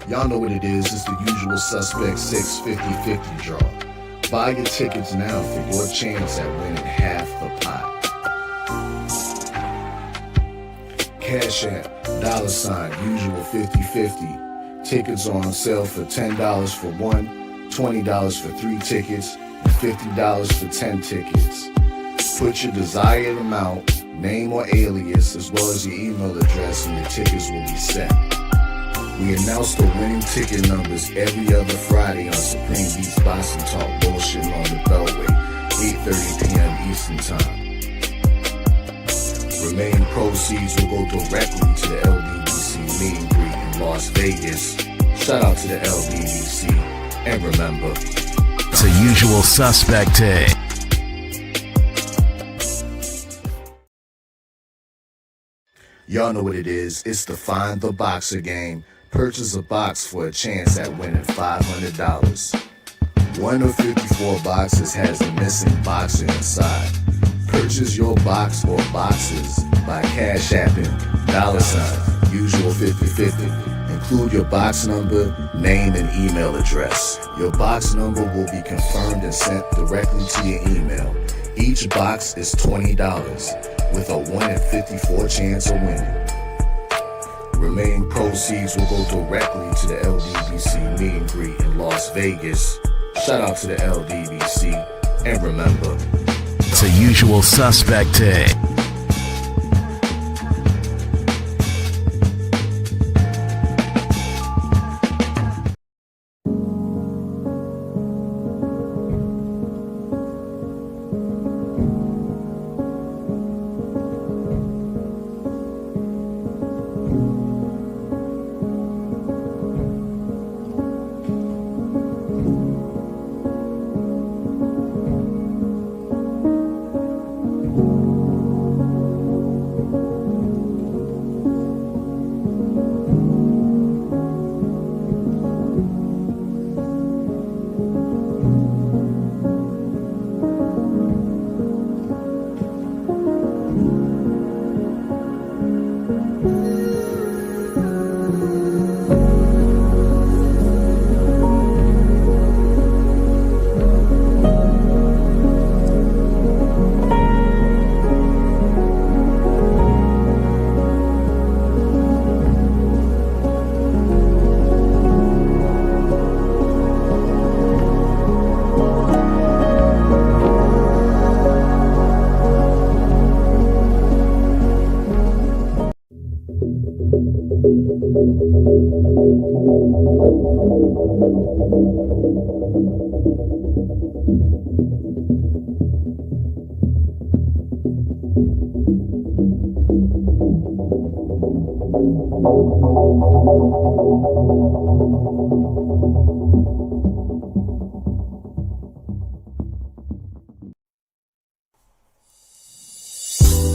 Y'all know what it is. It's the usual suspect 650-50 draw. Buy your tickets now for your chance at winning half the pot. Cash App, $ usual 50-50. Tickets are on sale for $10 for one, $20 for 3 tickets, and $50 for 10 tickets. Put your desired amount, name or alias, as well as your email address, and your tickets will be sent. We announce the winning ticket numbers every other Friday on Supreme Beats Boxing Talk Bullshitting on the Beltway, 8:30 p.m. Eastern Time. Remaining proceeds will go directly to the LDBC meet and greet in Las Vegas. Shout out to the LDBC, and remember, it's a usual suspect day. Y'all know what it is. It's the Find the Boxer game. Purchase a box for a chance at winning $500. One of 54 boxes has a missing boxer inside. Purchase your box or boxes by Cash Apping $ usual 50-50. Include your box number, name, and email address. Your box number will be confirmed and sent directly to your email. Each box is $20 with a 1 in 54 chance of winning. Remaining proceeds will go directly to the LDBC meet and greet in Las Vegas. Shout out to the LDBC, and remember, it's a usual suspect day.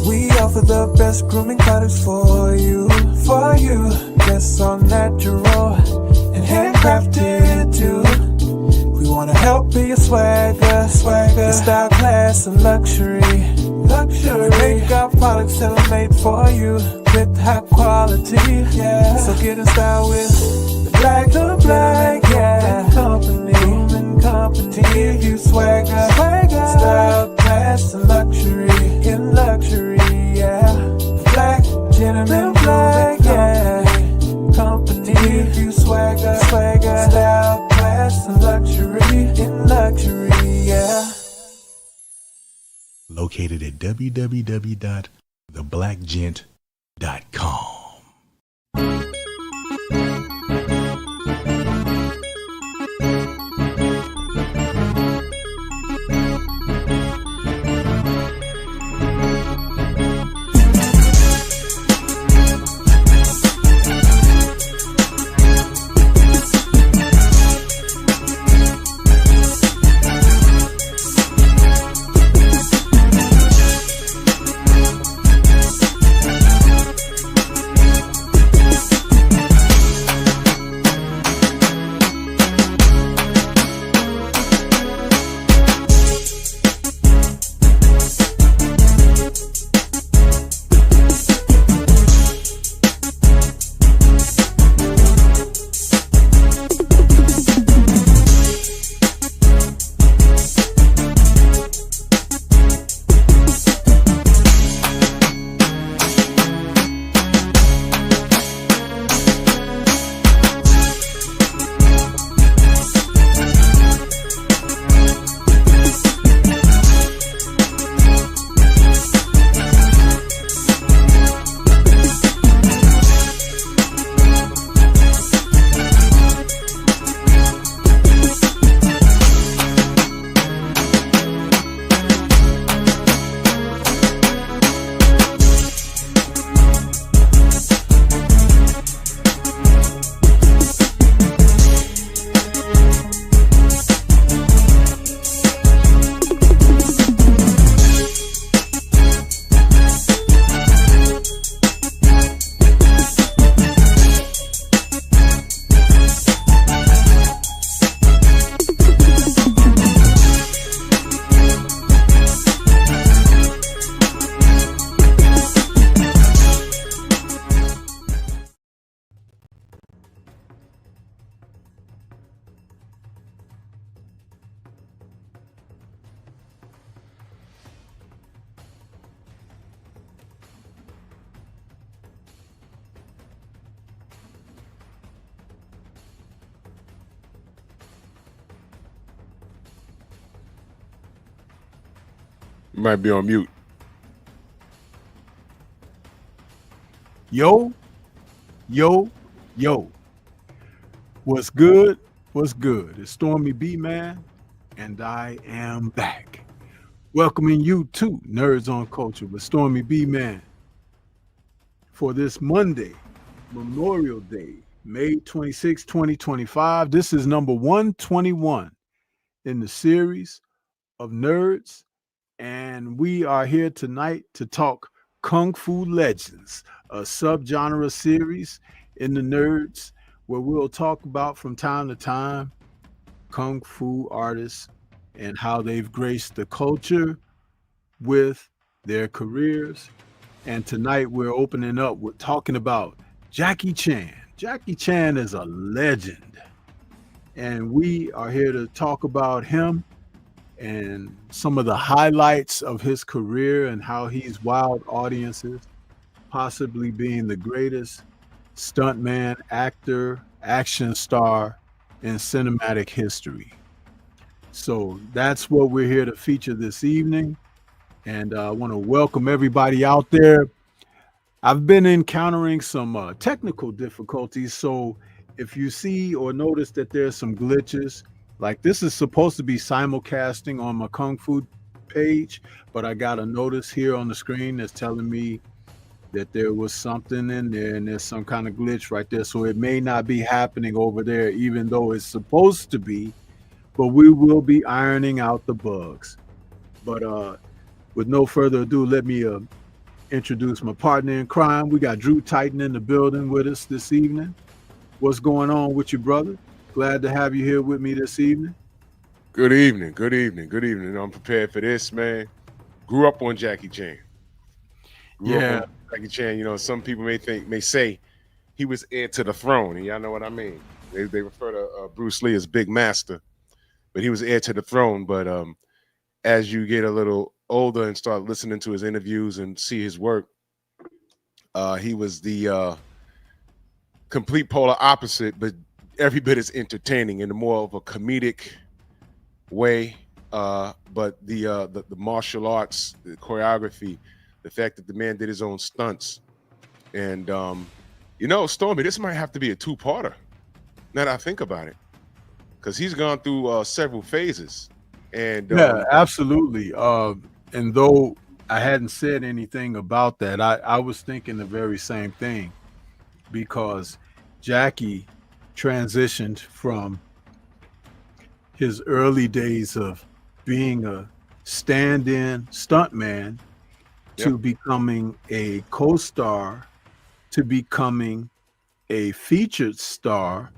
We offer the best grooming products for you. Guests are natural and handcrafted too. We wanna help be your swagger, your style, class, and luxury. We make our products tailor-made for you with high quality. Yeah. So get in style with the Black, yeah. Grooming company. To give you swagger, style, class, and luxury. In luxury, yeah. Black, gentleman, black, yeah. Company, give you swagger, style, class, and luxury. In luxury, yeah. Located at www.theblackgent.com. might be on mute. Yo, yo, yo. What's good? What's good? It's Stormybman, and I am back. Welcoming you to Nerds on Culture with Stormybman for this Monday, Memorial Day, May 26, 2025. This is number 121 in the series of Nerds, and we are here tonight to talk Kung Fu Legends, a subgenre series in the Nerds where we'll talk about from time to time Kung Fu artists and how they've graced the culture with their careers. And tonight we're opening up with talking about Jackie Chan. Jackie Chan is a legend, and we are here to talk about him and some of the highlights of his career and how he's wowed audiences, possibly being the greatest stuntman, actor, action star in cinematic history. So that's what we're here to feature this evening. And I want to welcome everybody out there. I've been encountering some technical difficulties. So if you see or notice that there's some glitches, like this is supposed to be simulcasting on my Kung Fu page, but I got a notice here on the screen that's telling me that there was something in there and there's some kind of glitch right there. So it may not be happening over there, even though it's supposed to be, but we will be ironing out the bugs. But with no further ado, let me introduce my partner in crime. We got Drew Titan in the building with us this evening. What's going on with you, brother? Glad to have you here with me this evening. Good evening. Good evening. Good evening. I'm prepared for this, man. Grew up on Jackie Chan. Grew up on Jackie Chan. You know, some people may say he was heir to the throne, and y'all know what I mean. They refer to Bruce Lee as Big Master, but he was heir to the throne. But as you get a little older and start listening to his interviews and see his work, he was the complete polar opposite, but every bit as entertaining in a more of a comedic way. But the martial arts, the choreography, the fact that the man did his own stunts, and you know, Stormy, this might have to be a two-parter. Now that I think about it, because he's gone through several phases. And yeah, absolutely. And though I hadn't said anything about that, I was thinking the very same thing, because Jackie transitioned from his early days of being a stand-in stuntman to becoming a co-star, to becoming a featured star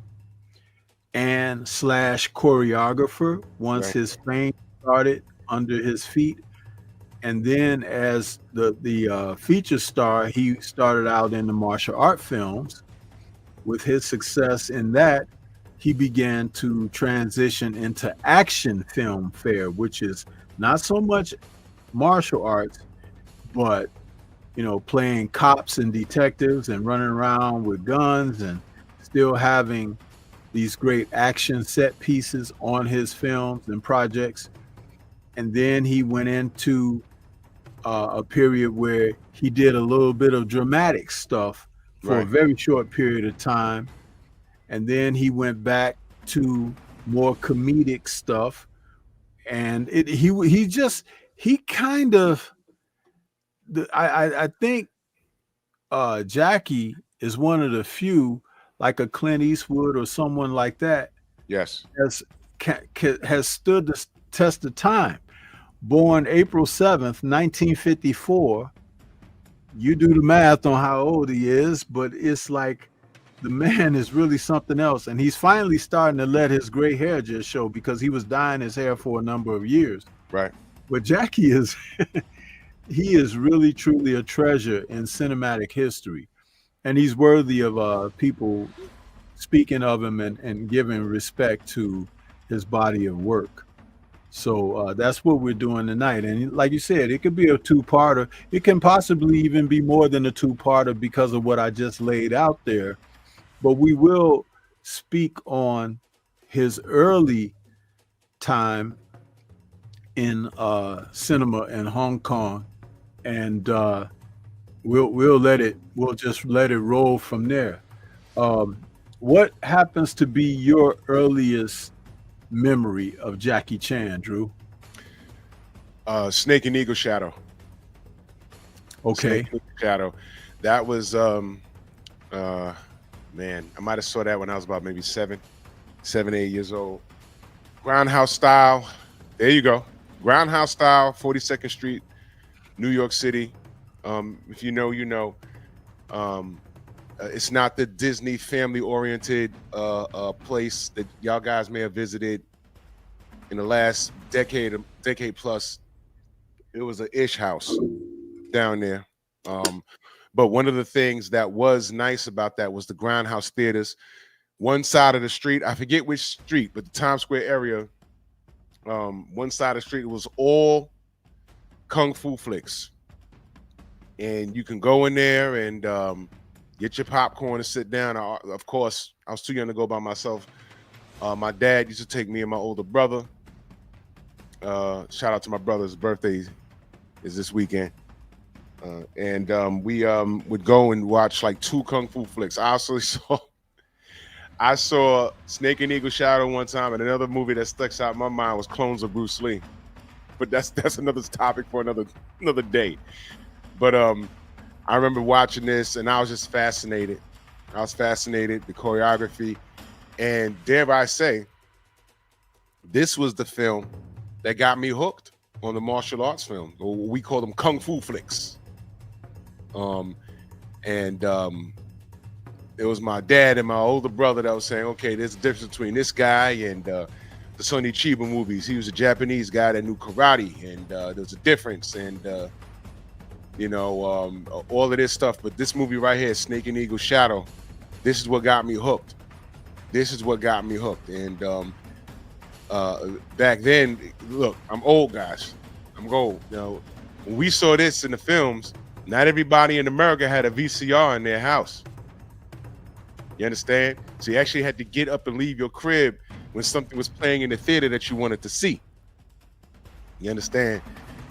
and / choreographer once his fame started under his feet. And then as the feature star, he started out in the martial art films. With his success in that, he began to transition into action film fare, which is not so much martial arts, but, you know, playing cops and detectives and running around with guns and still having these great action set pieces on his films and projects. And then he went into a period where he did a little bit of dramatic stuff for a very short period of time. And then he went back to more comedic stuff. And I think Jackie is one of the few, like a Clint Eastwood or someone like that, has stood the test of time. Born April 7th, 1954. You do the math on how old he is, but it's like the man is really something else. And he's finally starting to let his gray hair just show, because he was dyeing his hair for a number of years. Right. But Jackie is, he is really, truly a treasure in cinematic history. And he's worthy of people speaking of him and giving respect to his body of work. So that's what we're doing tonight. And like you said, it could be a two-parter. It can possibly even be more than a two-parter because of what I just laid out there. But we will speak on his early time in cinema in Hong Kong, and we'll just let it roll from there. What happens to be your earliest memory of Jackie Chan, Drew? Snake and Eagle Shadow. Okay. Snake and Eagle Shadow. That was man, I might have saw that when I was about maybe 7, 8 years old. Groundhouse style. There you go. Groundhouse style, 42nd Street, New York City. If you know, you know. It's not the Disney family-oriented place that y'all guys may have visited in the last decade plus. It was an ish house down there. But one of the things that was nice about that was the Groundhouse theaters. One side of the street, I forget which street, but the Times Square area, one side of the street was all kung fu flicks. And you can go in there and get your popcorn and sit down. Of course, I was too young to go by myself. My dad used to take me and my older brother. Shout out to my brother's birthday is this weekend. And we would go and watch like 2 kung fu flicks. I saw Snake and Eagle Shadow one time, and another movie that sticks out in my mind was Clones of Bruce Lee. But that's another topic for another day. But I remember watching this, and I was just fascinated. The choreography, and dare I say, this was the film that got me hooked on the martial arts film. Or we call them kung fu flicks. It was my dad and my older brother that was saying, okay, there's a difference between this guy and the Sonny Chiba movies. He was a Japanese guy that knew karate, and there's a difference, and all of this stuff. But this movie right here, Snake and Eagle Shadow, this is what got me hooked. And back then, look, I'm old, guys. I'm old. When we saw this in the films, not everybody in America had a VCR in their house. You understand? So you actually had to get up and leave your crib when something was playing in the theater that you wanted to see. You understand?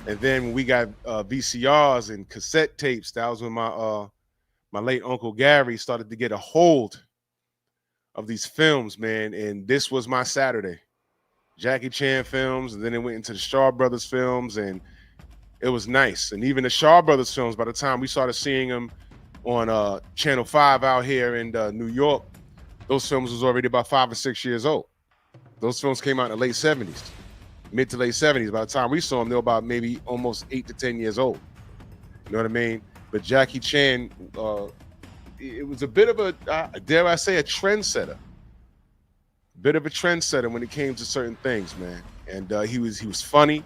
And then when we got VCRs and cassette tapes, that was when my late Uncle Gary started to get a hold of these films, man. And this was my Saturday. Jackie Chan films, and then it went into the Shaw Brothers films, and it was nice. And even the Shaw Brothers films, by the time we started seeing them on Channel 5 out here in New York, those films was already about 5 or 6 years old. Those films came out in the late 70s, mid to late 70s. By the time we saw them, they were about maybe almost 8 to 10 years old. You know what I mean? But Jackie Chan, it was a bit of a, dare I say, a trendsetter. Bit of a trendsetter when it came to certain things, man. And he was funny.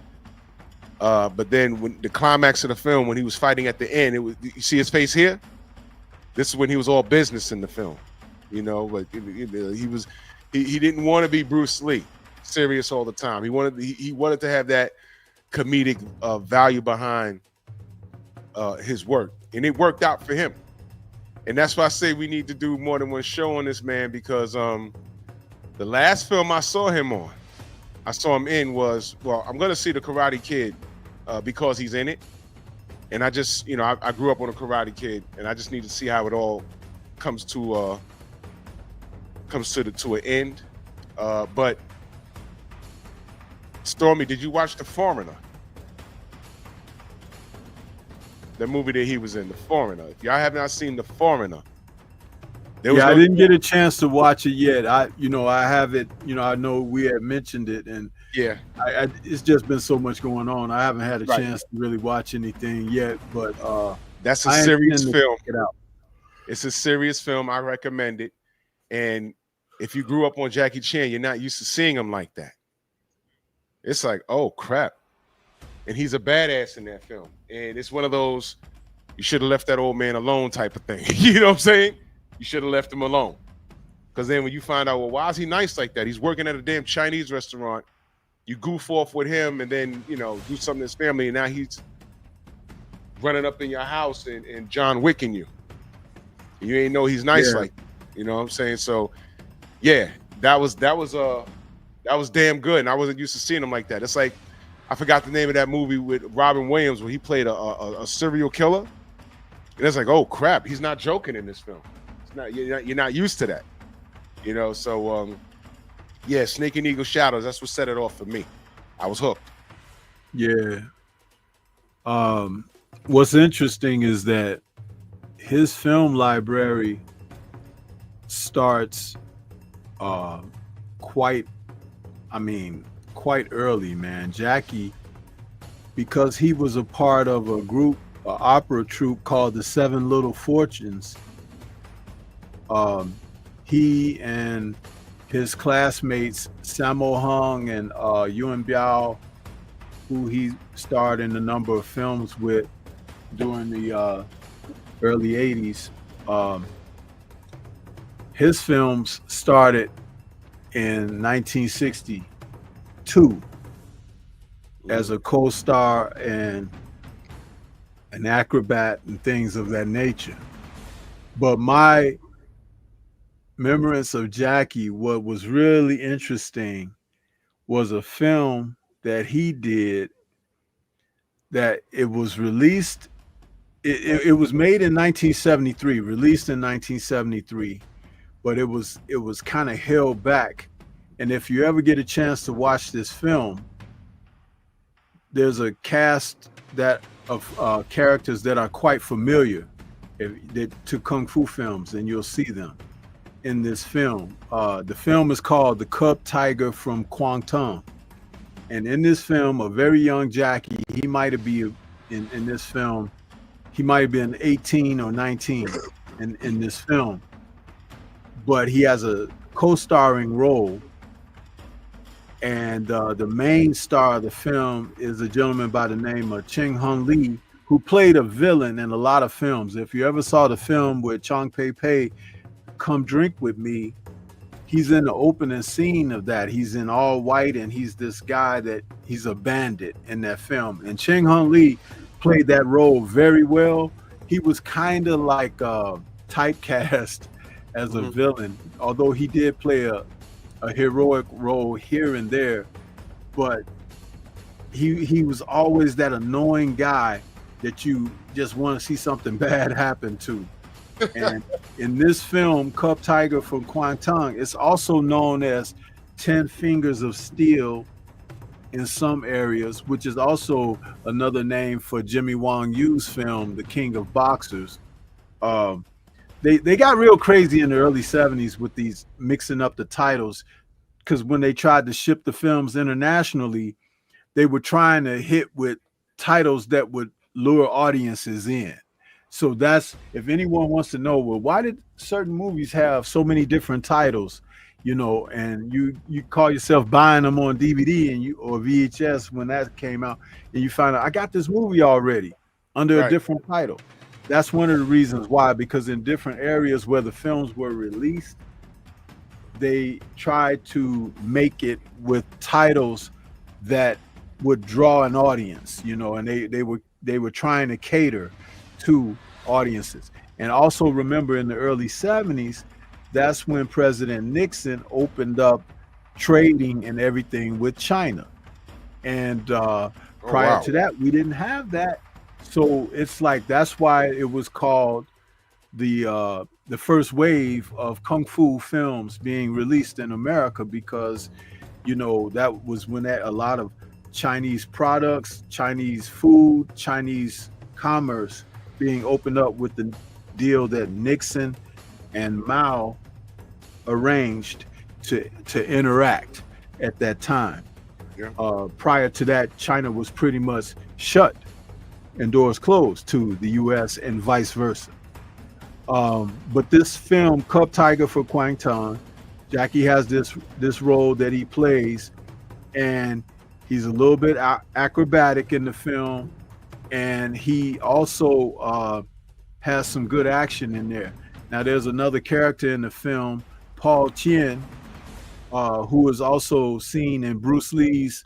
But then when the climax of the film, when he was fighting at the end, it was, you see his face here? This is when he was all business in the film. You know, like he didn't want to be Bruce Lee, serious all the time. He wanted to have that comedic value behind his work, and it worked out for him. And that's why I say we need to do more than one show on this, man, because the last film I saw him in was, well, I'm going to see The Karate Kid because he's in it. And I just, I grew up on a Karate Kid, and I just need to see how it all comes to an end. But Stormy, did you watch The Foreigner? The movie that he was in, The Foreigner. If y'all have not seen The Foreigner, I didn't get a chance to watch it yet. I have it. I know we had mentioned it, and yeah, it's just been so much going on. I haven't had a chance to really watch anything yet. But that's a serious film. It's a serious film. I recommend it. And if you grew up on Jackie Chan, you're not used to seeing him like that. It's like, oh crap. And he's a badass in that film. And it's one of those, you should have left that old man alone type of thing. You know what I'm saying? You should have left him alone. Because then when you find out, well, why is he nice like that? He's working at a damn Chinese restaurant. You goof off with him and then, do something to his family. And now he's running up in your house and John Wicking you. You ain't know he's nice like that. You know what I'm saying? So, yeah, that was damn good. And I wasn't used to seeing him like that. It's like I forgot the name of that movie with Robin Williams where he played a serial killer. And it's like, oh crap, he's not joking in this film. It's not, you're not used to that, you know. So yeah, Snake and Eagle Shadows. That's what set it off for me. I was hooked. Yeah. What's interesting is that his film library starts quite early, man. Jackie, because he was a part of a group, an opera troupe called the Seven Little Fortunes, he and his classmates Sammo Hung and Yuen Biao, who he starred in a number of films with during the early 80s. His films started in 1962 as a co-star and an acrobat and things of that nature. But my remembrance of Jackie, what was really interesting was a film that he did that it was released. It was made in 1973, released in 1973, but it was kind of held back. And if you ever get a chance to watch this film, there's a cast that of characters that are quite familiar to Kung Fu films, and you'll see them in this film. The film is called The Cub Tiger from Kwangtung. And in this film, a very young Jackie, he might have been in this film, he might have been 18 or 19 in this film, but he has a co-starring role. And the main star of the film is a gentleman by the name of Cheng Hun Lee, who played a villain in a lot of films. If you ever saw the film with Chong Pei Pei, Come Drink With Me, he's in the opening scene of that. He's in all white, and he's this guy that he's a bandit in that film. And Cheng Hun Lee played that role very well. He was kind of like typecast as a villain, although he did play a heroic role here and there, but he was always that annoying guy that you just want to see something bad happen to. And in this film, Cub Tiger from Kwangtung, it's also known as 10 Fingers of Steel in some areas, which is also another name for Jimmy Wong Yu's film, The King of Boxers. They got real crazy in the early 70s with these mixing up the titles, because when they tried to ship the films internationally, they were trying to hit with titles that would lure audiences in. So that's, if anyone wants to know, well, why did certain movies have so many different titles, you know, and you call yourself buying them on DVD and or VHS when that came out, and you find out I got this movie already under a different title. That's one of the reasons why, because in different areas where the films were released, they tried to make it with titles that would draw an audience, you know, and they were trying to cater to audiences. And also remember, in the early 70s, that's when President Nixon opened up trading and everything with China. And prior to that, we didn't have that. So it's like, that's why it was called the first wave of Kung Fu films being released in America, because, you know, that was when a lot of Chinese products, Chinese food, Chinese commerce being opened up with the deal that Nixon and Mao arranged to interact at that time. Prior to that, China was pretty much shut and doors closed to the US and vice versa. But this film, Cub Tiger for Kwangtung, Jackie has this role that he plays, and he's a little bit acrobatic in the film, and he also has some good action in there. Now, there's another character in the film, Paul Tien, who is also seen in Bruce Lee's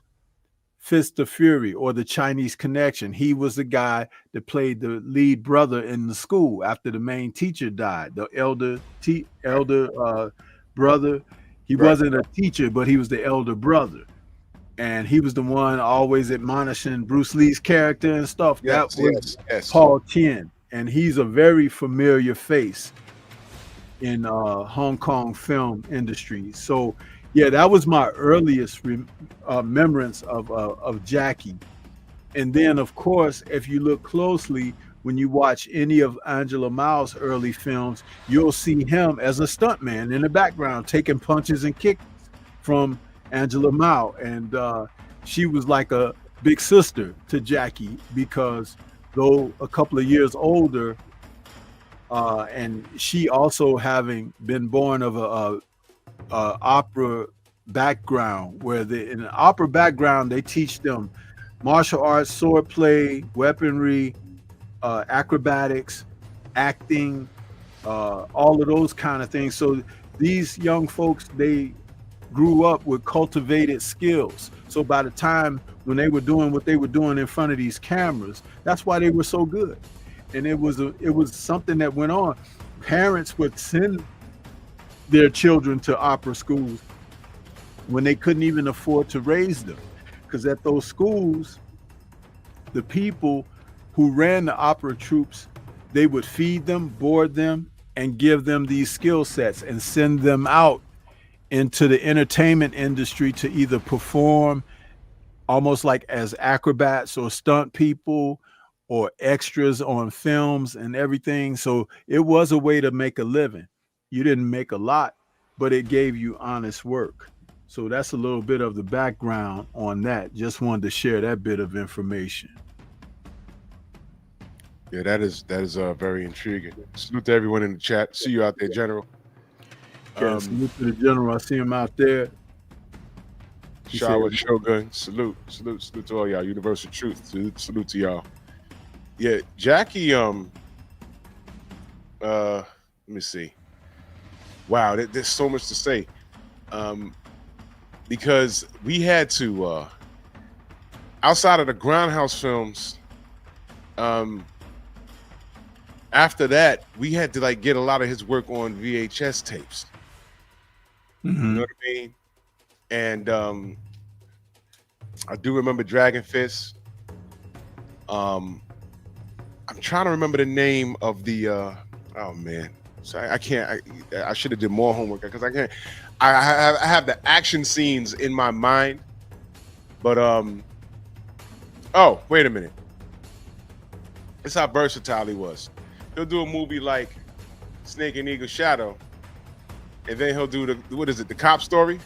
Fist of Fury or The Chinese Connection. He was the guy that played the lead brother in the school after the main teacher died, the elder brother. He wasn't a teacher, but he was the elder brother. and he was the one always admonishing Bruce Lee's character and stuff. That Yes, was yes. Paul Tien, and he's a very familiar face in Hong Kong film industry. So yeah, that was my earliest remembrance of Jackie. And then of course, if you look closely, when you watch any of Angela Mao's early films, you'll see him as a stuntman in the background taking punches and kicks from Angela Mao. And she was like a big sister to Jackie, because though a couple of years older, and she also having been born of a opera background, where in an opera background they teach them martial arts, swordplay, weaponry, acrobatics, acting, all of those kind of things. So these young folks, they grew up with cultivated skills. So by the time when they were doing what they were doing in front of these cameras, that's why they were so good. And it was something that went on. Parents would send their children to opera schools when they couldn't even afford to raise them, because at those schools, the people who ran the opera troupes, they would feed them, board them, and give them these skill sets and send them out into the entertainment industry to either perform almost like as acrobats or stunt people or extras on films and everything. So it was a way to make a living. You didn't make a lot, but it gave you honest work. So that's a little bit of the background on that. Just wanted to share that bit of information. Yeah, that is very intriguing. Salute to everyone in the chat. See you out there, General. Salute to the general. I see him out there. Shower Shogun. Salute to all y'all. Universal Truth. Salute to y'all. Yeah, Jackie. Let me see. Wow, there's so much to say. Because we had to, outside of the Groundhouse films, after that, we had to like get a lot of his work on VHS tapes. You know what I mean? And I do remember Dragon Fist. I'm trying to remember the name of the oh man. So I can't. I should have did more homework because I can't. I have the action scenes in my mind, but oh, wait a minute. It's how versatile he was. He'll do a movie like Snake and Eagle Shadow, and then he'll do what is it? The Cop Story.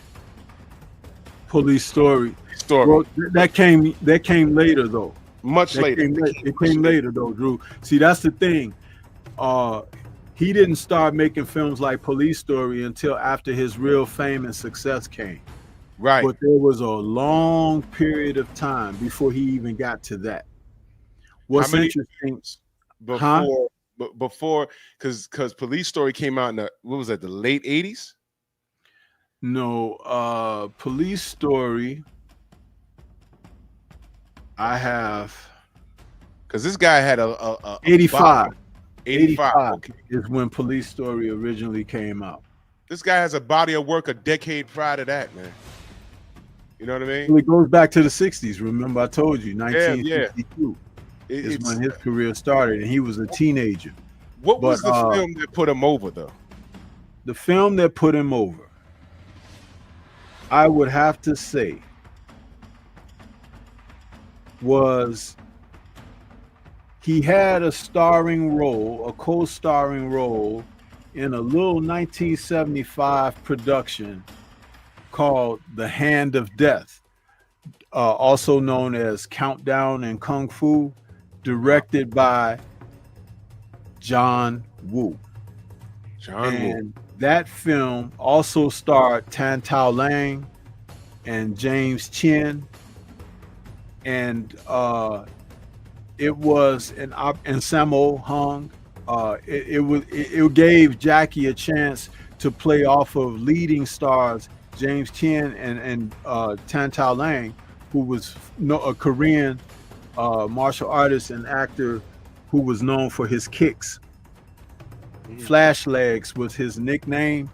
Police Story. Well, that came later though. Much later. It came later though, Drew. See, that's the thing. He didn't start making films like Police Story until after his real fame and success came. Right. But there was a long period of time before he even got to that. What's interesting before because Police Story came out in the, what was that, the late 80s? No, Police Story. I have, because this guy had a 85. 85 okay. Is when Police Story originally came out. This guy has a body of work a decade prior to that, man. You know what I mean? Well, it goes back to the 60s. Remember, I told you, 1962 is when his career started, and he was a teenager. What was the film that put him over, though? The film that put him over, I would have to say, was he had a starring role, a co-starring role in a little 1975 production called The Hand of Death, also known as Countdown in Kung Fu, directed by John Woo. And that film also starred Tan Tao Lang and James Chin, and it was and Sammo Hung. It gave Jackie a chance to play off of leading stars James Chin and Tan Tao Lang, who was a Korean martial artist and actor who was known for his kicks. Flash Legs was his nickname,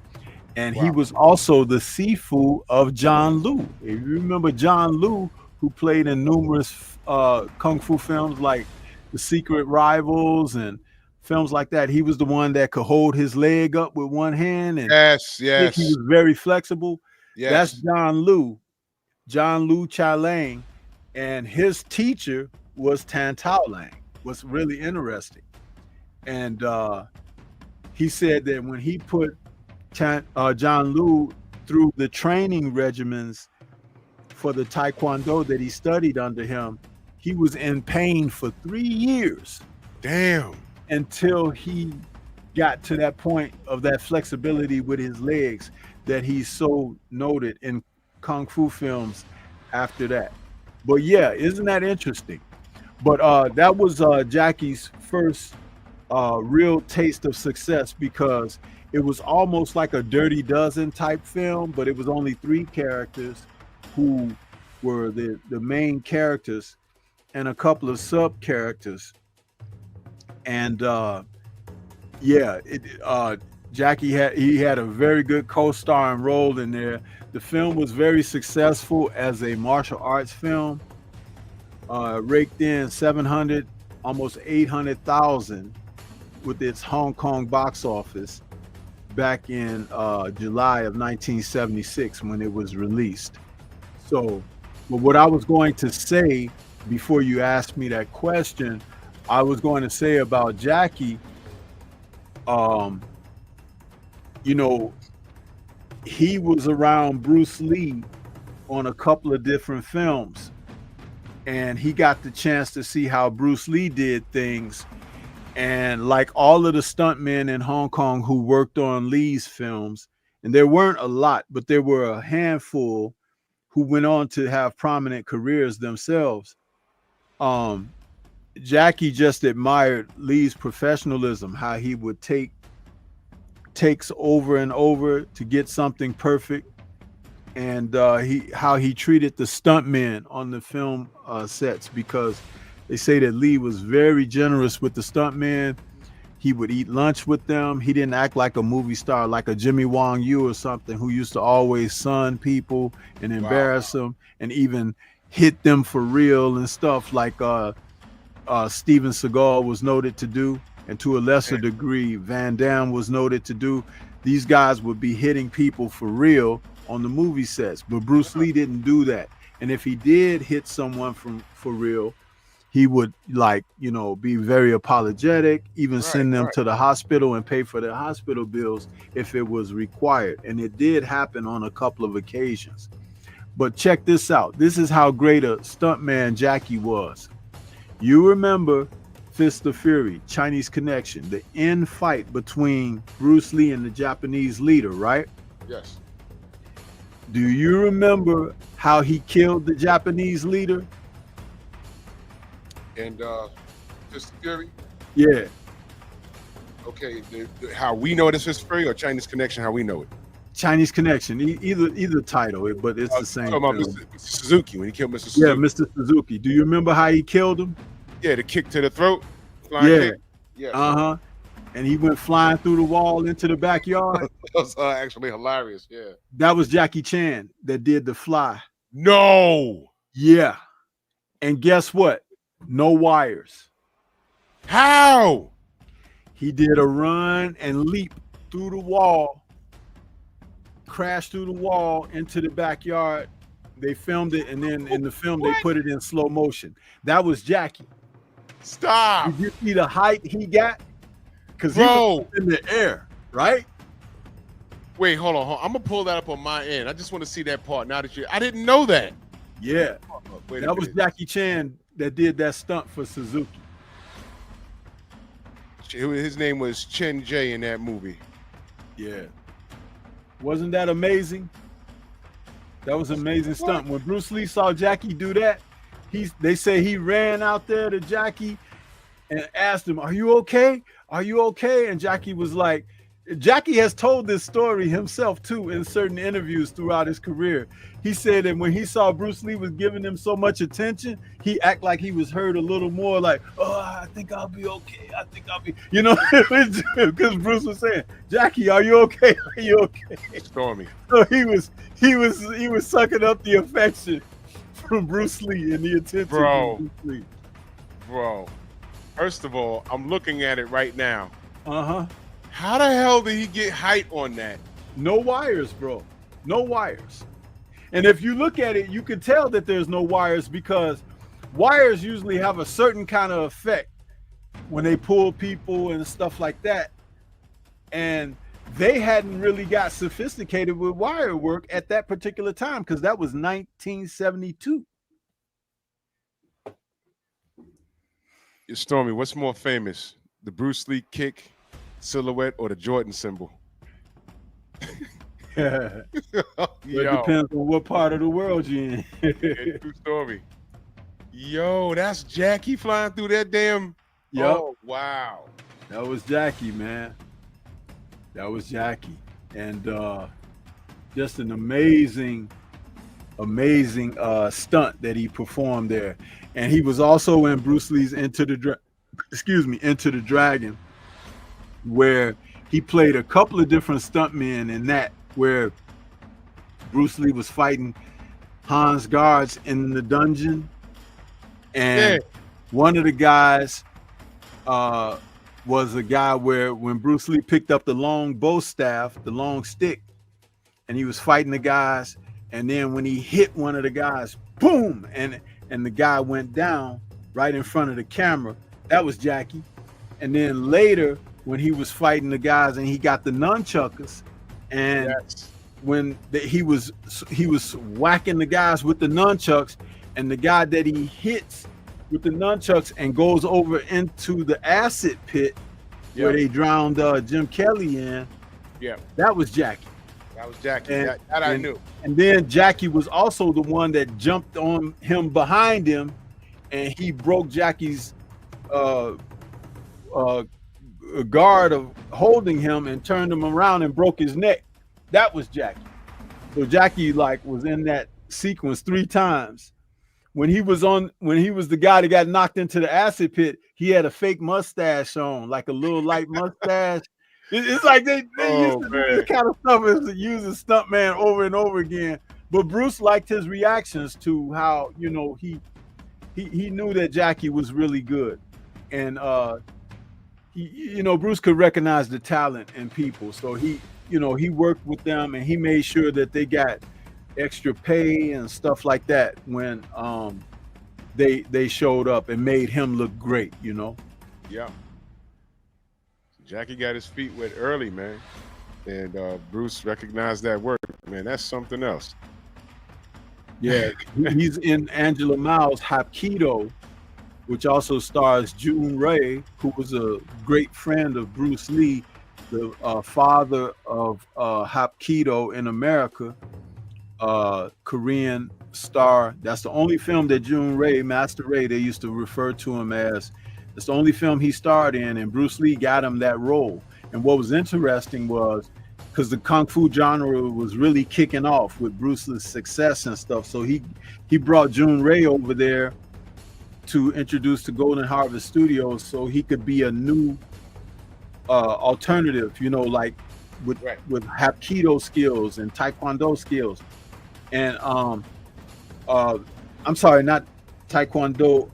And he Wow. was also the Sifu of John Liu. If you remember John Liu, who played in numerous kung fu films like The Secret Rivals and films like that, he was the one that could hold his leg up with one hand, and Yes, I think he yes, was very flexible. That's yes. John Liu Chai Lang, and his teacher was Tan Tao Lang. What's really interesting, and he said that when he put John Liu through the training regimens for the Taekwondo that he studied under him, he was in pain for 3 years Damn. until he got to that point of that flexibility with his legs that he's so noted in kung fu films after that. But yeah, isn't that interesting? But that was Jackie's first real taste of success, because it was almost like a Dirty Dozen type film, but it was only 3 characters who were the main characters and a couple of sub characters. And Jackie had a very good co-starring role in there. The film was very successful as a martial arts film. Raked in 700, almost 800,000 with its Hong Kong box office back in July of 1976 when it was released. So, but what I was going to say before you asked me that question, I was going to say about Jackie, you know, he was around Bruce Lee on a couple of different films, and he got the chance to see how Bruce Lee did things. And like all of the stuntmen in Hong Kong who worked on Lee's films, and there weren't a lot, but there were a handful who went on to have prominent careers themselves. Jackie just admired Lee's professionalism, how he would take takes over and over to get something perfect, and how he treated the stuntmen on the film sets, because they say that Lee was very generous with the stuntmen. He would eat lunch with them. He didn't act like a movie star, like a Jimmy Wong Yu or something, who used to always sun people and embarrass them and even hit them for real and stuff like Steven Seagal was noted to do, and to a lesser degree Van Damme was noted to do. These guys would be hitting people for real on the movie sets, but Bruce Lee didn't do that. And if he did hit someone for real, he would, like, you know, be very apologetic, even send them to the hospital and pay for their hospital bills if it was required. And it did happen on a couple of occasions. But check this out. This is how great a stuntman Jackie was. You remember Fist of Fury, Chinese Connection, the end fight between Bruce Lee and the Japanese leader, right? Yes. Do you remember how he killed the Japanese leader? And Fist of Fury? Yeah. Okay, how we know this is Fury, or Chinese Connection, how we know it? Chinese Connection, either title, but it's the same. Talking about Mr. Suzuki, when he killed Mr. Suzuki. Yeah, Mr. Suzuki. Do you remember how he killed him? Yeah, the kick to the throat. Kick. Yeah. And he went flying through the wall into the backyard. That was actually hilarious. Yeah. That was Jackie Chan that did the fly. No. Yeah. And guess what? No wires. How? He did a run and leap through the wall, crashed through the wall into the backyard. They filmed it, and then in the film they put it in slow motion. That was Jackie. Stop. Did you see the height he got? Because he was in the air, right? Wait, hold on. I'm gonna pull that up on my end. I just want to see that part. Now that I didn't know that. Yeah. That was Jackie Chan that did that stunt for Suzuki. His name was Chen Jay in that movie. Yeah. Wasn't that amazing? That was an amazing stunt. When Bruce Lee saw Jackie do that, they say he ran out there to Jackie and asked him, "Are you okay? Are you okay?" And Jackie was like, Jackie has told this story himself too in certain interviews throughout his career. He said that when he saw Bruce Lee was giving him so much attention, he act like he was hurt a little more, like, oh, I think I'll be okay. I think I'll be, because Bruce was saying, Jackie, are you okay? Are you okay? Stormy. So he was sucking up the affection from Bruce Lee and the attention from Bruce Lee. Bro, first of all, I'm looking at it right now. Uh-huh. How the hell did he get height on that? No wires, bro. No wires. And if you look at it, you can tell that there's no wires because wires usually have a certain kind of effect when they pull people and stuff like that. And they hadn't really got sophisticated with wire work at that particular time because that was 1972. Stormy, what's more famous? The Bruce Lee kick, silhouette, or the Jordan symbol? It depends on what part of the world you're in. True story. Yo, that's Jackie flying through that damn. Yep. Oh, wow. That was Jackie, man. That was Jackie. And just an amazing stunt that he performed there. And he was also in Bruce Lee's Into the Dragon, where he played a couple of different stuntmen in that, where Bruce Lee was fighting Hans guards in the dungeon. And one of the guys was a guy where when Bruce Lee picked up the long bow staff, the long stick, and he was fighting the guys, and then when he hit one of the guys, boom, and the guy went down right in front of the camera. That was Jackie. And then later, when he was fighting the guys and he got the nunchuckers, and when he was whacking the guys with the nunchucks, and the guy that he hits with the nunchucks and goes over into the acid pit where they drowned Jim Kelly in. Yeah, that was Jackie. That was Jackie. That I knew. And then Jackie was also the one that jumped on him behind him, and he broke Jackie's guard of holding him and turned him around and broke his neck. That was Jackie. So Jackie was in that sequence 3 times. When he was the guy that got knocked into the acid pit, he had a fake mustache on, like a little light mustache. It's like they used to do this kind of stuff as to use a stuntman over and over again. But Bruce liked his reactions to how, he knew that Jackie was really good. And Bruce could recognize the talent in people. So he worked with them and he made sure that they got extra pay and stuff like that when they showed up and made him look great, Yeah. Jackie got his feet wet early, man. And Bruce recognized that work. Man, that's something else. Yeah, he's in Angela Mao's Hapkido, which also stars June Ray, who was a great friend of Bruce Lee, the father of Hapkido in America, Korean star. That's the only film that June Ray, Master Ray, they used to refer to him as. It's the only film he starred in, and Bruce Lee got him that role. And what was interesting was, because the Kung Fu genre was really kicking off with Bruce's success and stuff, so he brought June Ray over there to introduce to Golden Harvest Studios so he could be a new alternative, like with Hapkido skills and Taekwondo skills. And I'm sorry, not Taekwondo,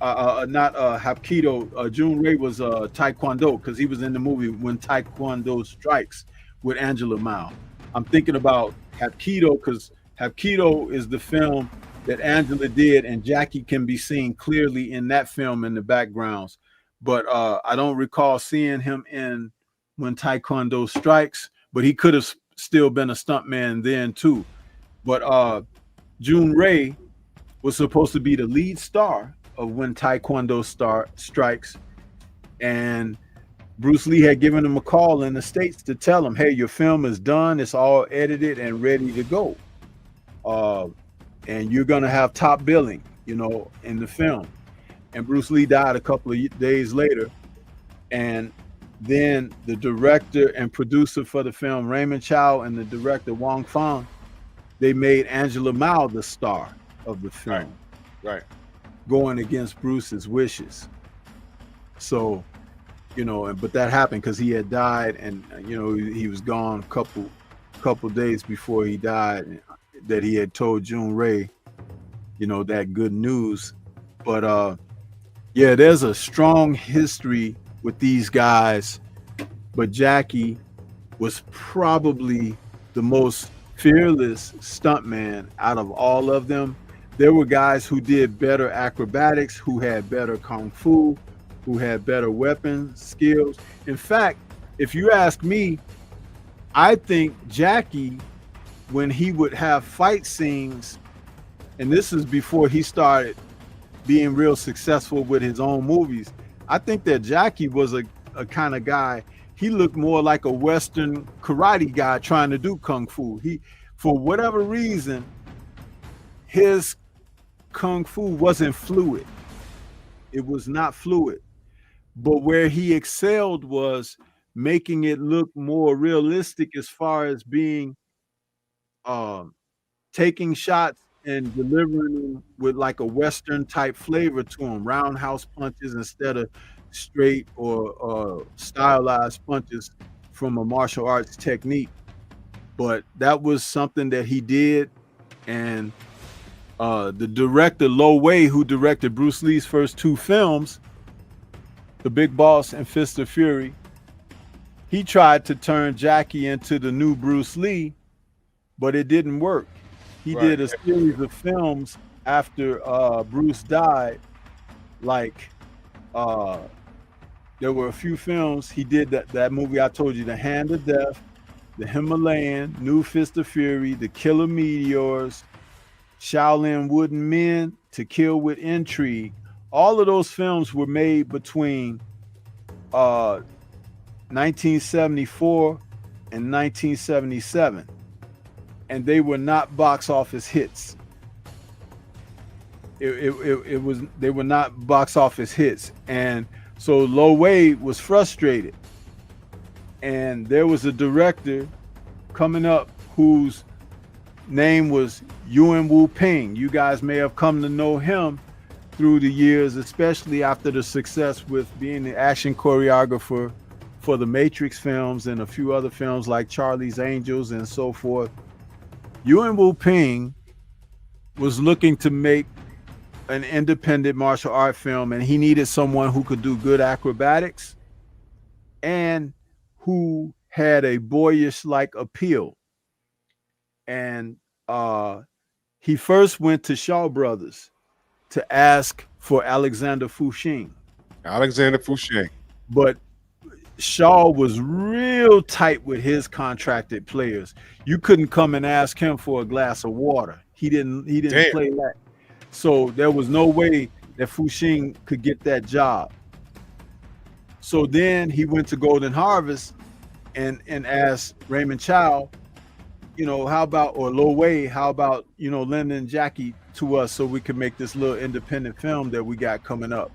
not Hapkido. June Ray was Taekwondo because he was in the movie When Taekwondo Strikes with Angela Mao. I'm thinking about Hapkido because Hapkido is the film that Angela did, and Jackie can be seen clearly in that film in the backgrounds. But I don't recall seeing him in When Taekwondo Strikes, but he could have still been a stuntman then too. But June Ray was supposed to be the lead star of When Taekwondo Strikes, and Bruce Lee had given him a call in the States to tell him, hey, your film is done, it's all edited and ready to go, and you're gonna have top billing, in the film. And Bruce Lee died a couple of days later, and Then the director and producer for the film, Raymond Chow, and the director, Wong Fong, they made Angela Mao the star of the film, Right. going against Bruce's wishes. So, but that happened because he had died, and he was gone a couple days before he died. That he had told June Ray, that good news. But yeah, there's a strong history with these guys, but Jackie was probably the most fearless stuntman out of all of them. There were guys who did better acrobatics, who had better kung fu, who had better weapon skills. In fact, if you ask me, I think Jackie, when he would have fight scenes, and this is before he started being real successful with his own movies, I think that Jackie was a kind of guy, he looked more like a Western karate guy trying to do kung fu. For whatever reason, his kung fu wasn't fluid. It was not fluid. But where he excelled was making it look more realistic as far as being taking shots and delivering them with like a Western type flavor to them, roundhouse punches instead of straight or stylized punches from a martial arts technique. But that was something that he did. And the director, Lo Wei, who directed Bruce Lee's first two films, The Big Boss and Fist of Fury, he tried to turn Jackie into the new Bruce Lee, but it didn't work. He did a series of films after Bruce died. Like there were a few films he did, that movie I told you, The Hand of Death, The Himalayan, New Fist of Fury, The Killer Meteors, Shaolin Wooden Men, To Kill with Intrigue. All of those films were made between 1974 and 1977. And they were not box office hits. They were not box office hits. And so Lo Wei was frustrated. And there was a director coming up whose name was Yuen Wu Ping. You guys may have come to know him through the years, especially after the success with being the action choreographer for the Matrix films and a few other films like Charlie's Angels and so forth. Yuen Wu Ping was looking to make an independent martial art film, and he needed someone who could do good acrobatics and who had a boyish-like appeal. And he first went to Shaw Brothers to ask for Alexander Fushing. But Shaw was real tight with his contracted players. You couldn't come and ask him for a glass of water. He didn't play that. So there was no way that Fushing could get that job. So then he went to Golden Harvest and asked Raymond Chow, how about, or Lo Wei, how about, lending Jackie to us so we can make this little independent film that we got coming up.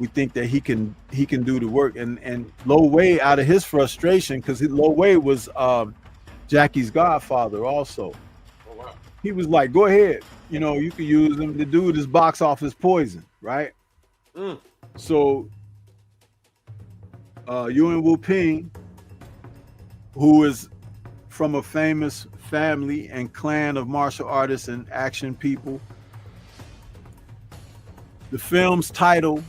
We think that he can do the work. And Lo Wei, out of his frustration, because Lo Wei was Jackie's godfather also. Oh, wow. He was like, go ahead, you can use him. The dude is box office poison, right? So Yuen Wu Ping, who is from a famous family and clan of martial artists and action people, the film's title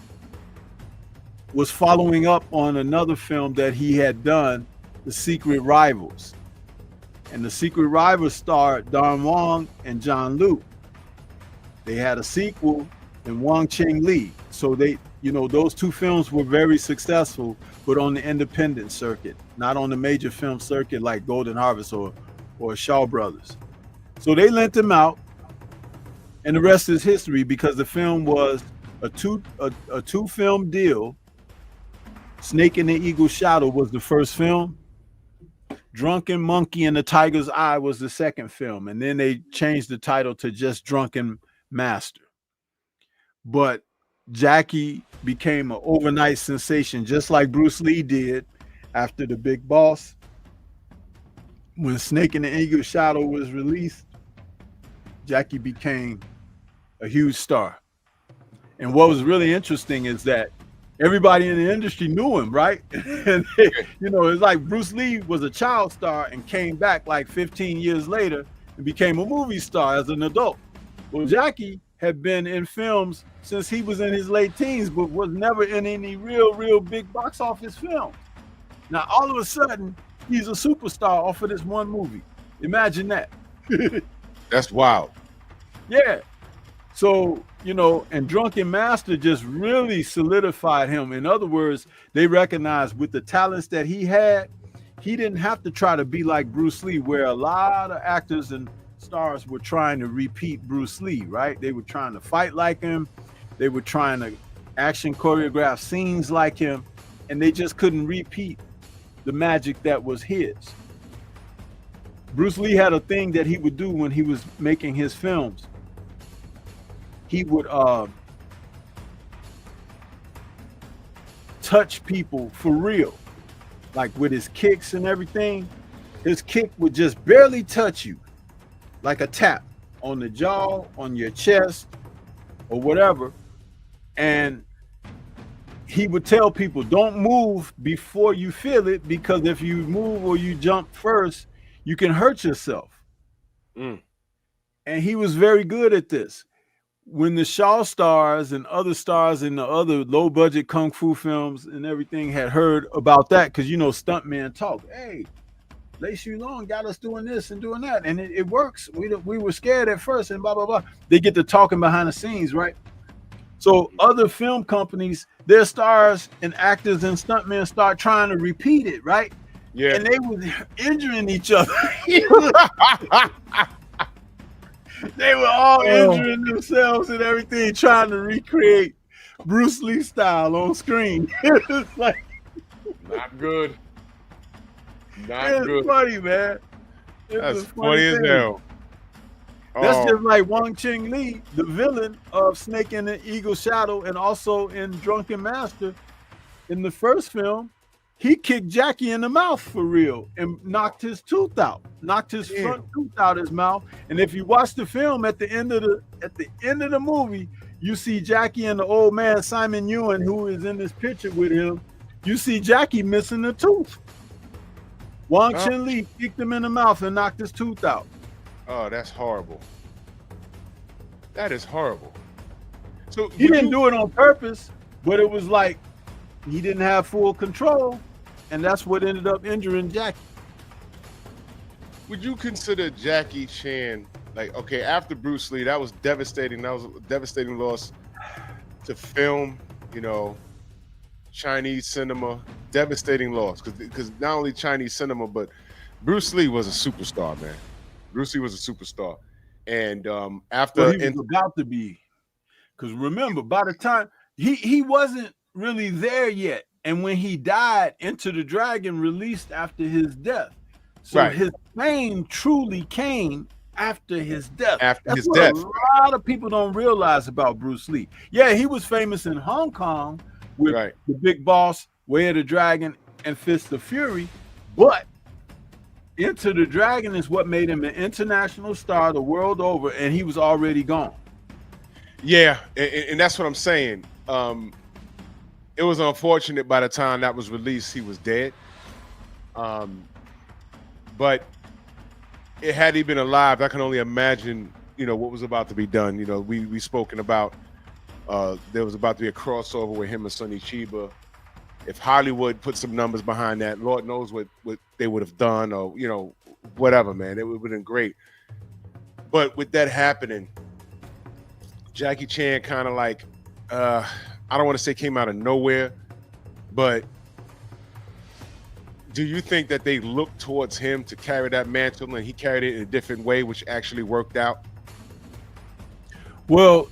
was following up on another film that he had done, The Secret Rivals. And The Secret Rivals starred Don Wong and John Liu. They had a sequel in Wong Ching Lee. So they, those two films were very successful, but on the independent circuit, not on the major film circuit like Golden Harvest or Shaw Brothers. So they lent them out, and the rest is history, because the film was a two film deal. Snake in the Eagle's Shadow was the first film. Drunken Monkey in the Tiger's Eye was the second film. And then they changed the title to just Drunken Master. But Jackie became an overnight sensation, just like Bruce Lee did after The Big Boss. When Snake in the Eagle Shadow was released, Jackie became a huge star. And what was really interesting is that everybody in the industry knew him, right? And you know, it's like Bruce Lee was a child star and came back like 15 years later and became a movie star as an adult. Well, Jackie had been in films since he was in his late teens, but was never in any real big box office film. Now, all of a sudden, he's a superstar off of this one movie. Imagine that. That's wild. Yeah. So, you know, and Drunken Master just really solidified him. In other words, they recognized with the talents that he had, he didn't have to try to be like Bruce Lee, where a lot of actors and stars were trying to repeat Bruce Lee, right? They were trying to fight like him. They were trying to action choreograph scenes like him, and they just couldn't repeat the magic that was his. Bruce Lee had a thing that he would do when he was making his films. He would touch people for real, like with his kicks and everything. His kick would just barely touch you, like a tap on the jaw, on your chest, or whatever. And he would tell people, don't move before you feel it, because if you move or you jump first, you can hurt yourself. And he was very good at this. When the Shaw stars and other stars in the other low budget kung fu films and everything had heard about that, because you know, stuntmen talk, hey, Lei Shu Long got us doing this and doing that, and it works. We were scared at first and blah blah blah. They get to talking behind the scenes, right? So other film companies, their stars and actors and stuntmen start trying to repeat it, right? Yeah. And they were injuring each other. They were all injuring themselves and everything, trying to recreate Bruce Lee style on screen. It's like not good. Not it's good. funny, man. That's funny as hell. That's just like Wong Ching Lee, the villain of Snake in the Eagle Shadow, and also in Drunken Master. In the first film, he kicked Jackie in the mouth for real and knocked his tooth out, knocked his front tooth out his mouth. And if you watch the film, at the end of the movie, you see Jackie and the old man Simon Ewan, who is in this picture with him. You see Jackie missing a tooth. Wong Ching Lee kicked him in the mouth and knocked his tooth out. Oh, that's horrible. That is horrible. So he didn't do it on purpose, but it was like he didn't have full control, and that's what ended up injuring Jackie. Would you consider Jackie Chan, like, okay, after Bruce Lee, that was devastating. That was a devastating loss to film, you know, Chinese cinema, devastating loss. Because not only Chinese cinema, but Bruce Lee was a superstar, man. Bruce Lee was a superstar. And after he was about to be, because remember, by the time he wasn't really there yet. And when he died, Enter the Dragon released after his death. So his fame truly came after his death. That's what a lot of people don't realize about Bruce Lee. Yeah, he was famous in Hong Kong with The Big Boss, Way of the Dragon, and Fist of Fury, but Enter the Dragon is what made him an international star the world over, and he was already gone. Yeah, and that's what I'm saying. It was unfortunate by the time that was released, he was dead. But had he been alive, I can only imagine, you know, what was about to be done. You know, we spoken about there was about to be a crossover with him and Sonny Chiba. If Hollywood put some numbers behind that, Lord knows what they would have done, or, you know, whatever, man. It would have been great. But with that happening, Jackie Chan kind of like, I don't want to say came out of nowhere, but do you think that they looked towards him to carry that mantle and he carried it in a different way, which actually worked out? Well,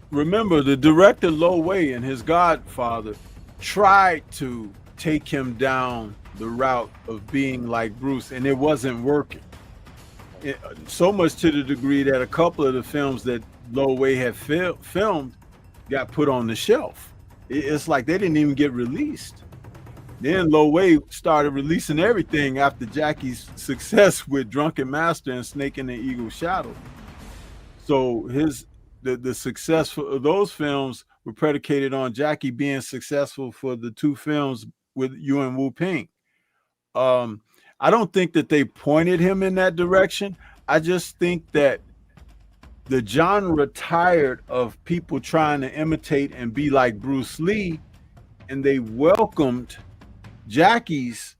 remember, the director Lo Wei and his godfather tried to take him down the route of being like Bruce, and it wasn't working. So much to the degree that a couple of the films that Lo Wei had filmed, got put on the shelf. It's like they didn't even get released. Then Lo Wei started releasing everything after Jackie's success with Drunken Master and Snake in the Eagle's Shadow. So the success for those films were predicated on Jackie being successful for the two films with Yuen Wu Ping. I don't think that they pointed him in that direction. I just think that the genre tired of people trying to imitate and be like Bruce Lee, and they welcomed Jackie's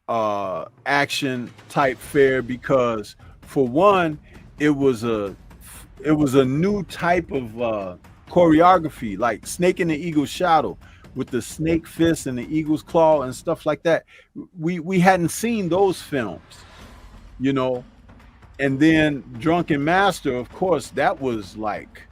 action type fare because, for one, it was a new type of choreography, like Snake in the Eagle's Shadow with the snake fist and the eagle's claw and stuff like that. We hadn't seen those films, you know. And then Drunken Master, of course, that was like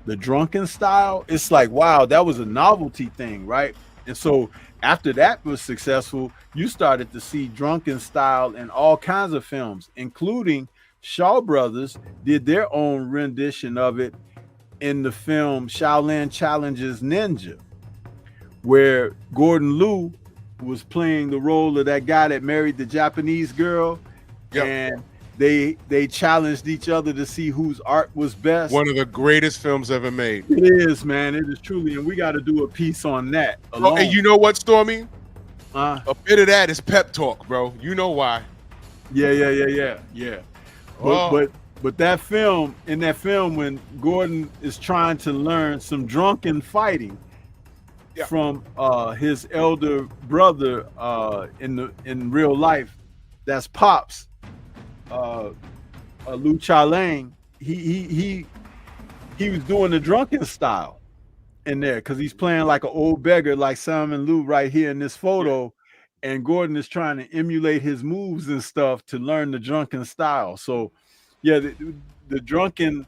the drunken style. It's like, wow, that was a novelty thing, right? And so after that was successful, you started to see drunken style in all kinds of films, including Shaw Brothers did their own rendition of it in the film Shaolin Challenges Ninja, where Gordon Liu was playing the role of that guy that married the Japanese girl. Yep. And they challenged each other to see whose art was best. One of the greatest films ever made. It is, man. It is truly, and we got to do a piece on that alone. Oh, and you know what, Stormy? A bit of that is pep talk, bro. You know why? Yeah. Oh. But that film, in that film, when Gordon is trying to learn some drunken fighting from his elder brother in real life, that's Pops. Lu Cha Lang, he was doing the drunken style in there because he's playing like an old beggar, like Simon Liu right here in this photo, and Gordon is trying to emulate his moves and stuff to learn the drunken style. So, yeah, the drunken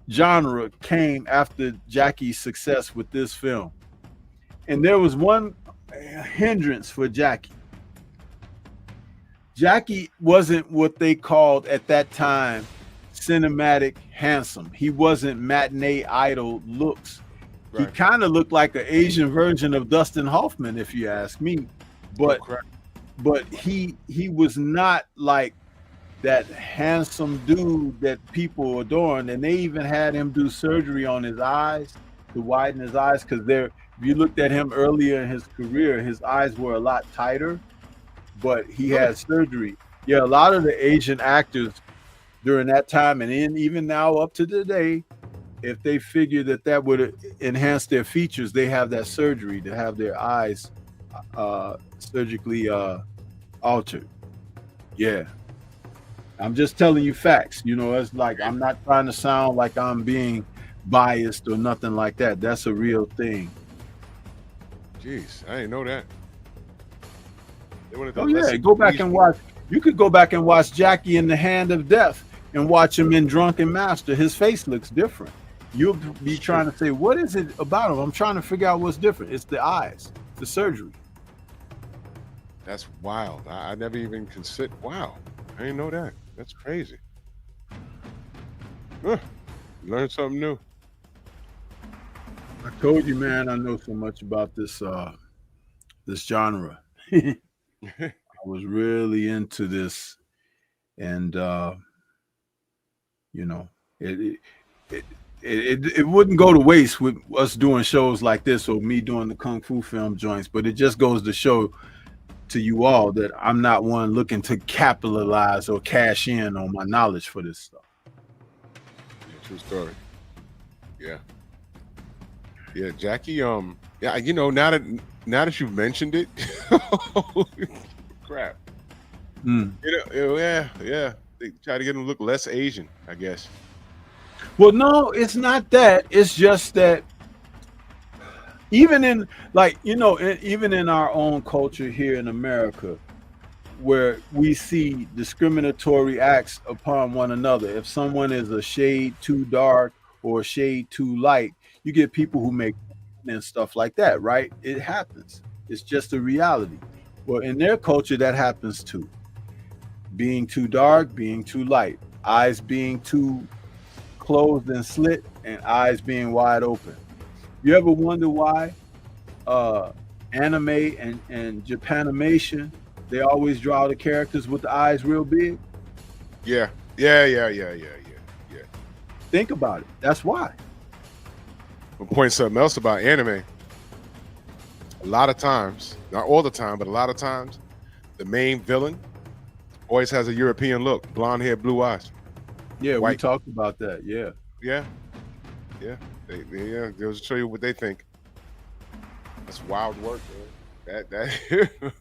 genre came after Jackie's success with this film, and there was one hindrance for Jackie. Jackie wasn't what they called at that time cinematic handsome. He wasn't matinee idol looks. Right. He kind of looked like an Asian version of Dustin Hoffman, if you ask me. But he was not like that handsome dude that people adored. And they even had him do surgery on his eyes to widen his eyes, because if you looked at him earlier in his career, his eyes were a lot tighter. But he had surgery. Yeah, a lot of the Asian actors during that time, and then even now up to today, if they figure that would enhance their features, they have that surgery to have their eyes surgically altered. Yeah. I'm just telling you facts. You know, it's like, I'm not trying to sound like I'm being biased or nothing like that. That's a real thing. Jeez, I didn't know that. Oh yeah, go back and watch. You could go back and watch Jackie in The Hand of Death and watch him in Drunken Master. His face looks different. You'll be trying to say, what is it about him? I'm trying to figure out what's different. It's the eyes, the surgery. That's wild. I never even considered. Wow, I didn't know that. That's crazy. Learn something new. I told you, man. I know so much about this genre. I was really into this, and you know, it wouldn't go to waste with us doing shows like this or me doing the Kung Fu film joints, but it just goes to show to you all that I'm not one looking to capitalize or cash in on my knowledge for this stuff. Yeah, true story. Yeah, Jackie. Yeah, you know, now that you've mentioned it, crap. You know, yeah. They try to get him to look less Asian, I guess. Well, no, it's not that. It's just that even in, like, you know, even in our own culture here in America, where we see discriminatory acts upon one another. If someone is a shade too dark or a shade too light, you get people who make and stuff like that, right? It happens. It's just a reality. Well, in their culture, that happens too. Being too dark, being too light, eyes being too closed and slit, and eyes being wide open. You ever wonder why anime and Japanimation, they always draw the characters with the eyes real big? Yeah. Think about it. That's why. I'll point something else about anime. A lot of times, not all the time, but a lot of times, the main villain always has a European look, blonde hair, blue eyes. Yeah, White. we talked about that. Yeah. They'll show you what they think. That's wild work, man. That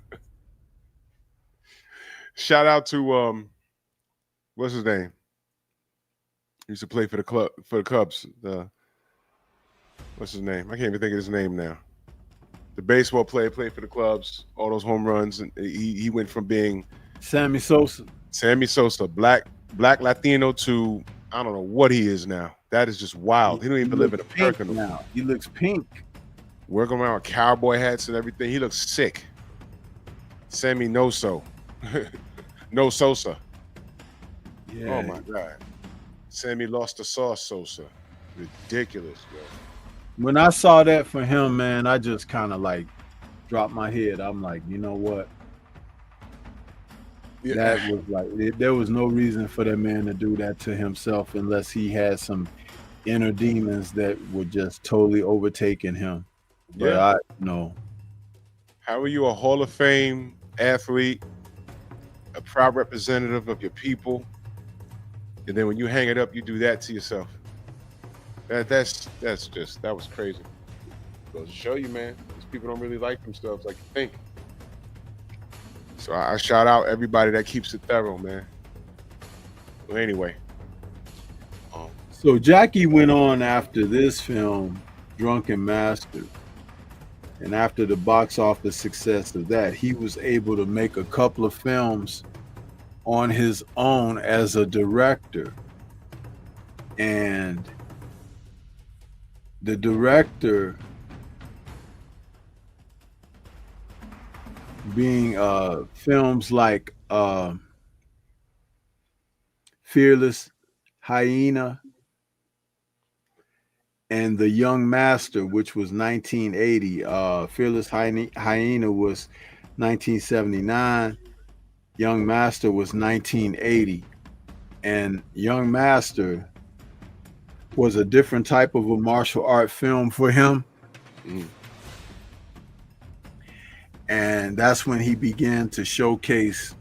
Shout out to what's his name? He used to play for the Cubs. What's his name? I can't even think of his name now. The baseball player played for the Cubs, all those home runs, and he went from being Sammy Sosa, black Latino, to I don't know what he is now. That is just wild. He don't even live in America now. He looks pink. Working around with cowboy hats and everything. He looks sick. Sammy No Sosa. Yeah. Oh my God. Sammy lost the sauce Sosa. Ridiculous, yo. When I saw that for him, man, I just kind of like dropped my head. I'm like, you know what? Yeah. That was like, there was no reason for that man to do that to himself unless he had some inner demons that were just totally overtaking him. But Yeah. How are you a Hall of Fame athlete, a proud representative of your people, and then when you hang it up, you do that to yourself? That was crazy. Goes to show you, man, these people don't really like themselves like you think. So I shout out everybody that keeps it thorough, man. Well, anyway. So Jackie went on after this film, Drunken Master. And after the box office success of that, he was able to make a couple of films on his own as a director. And the director being films like Fearless Hyena and The Young Master, which was 1980. Fearless Hyena was 1979. Young Master was 1980. And Young Master was a different type of a martial art film for him. And that's when he began to showcase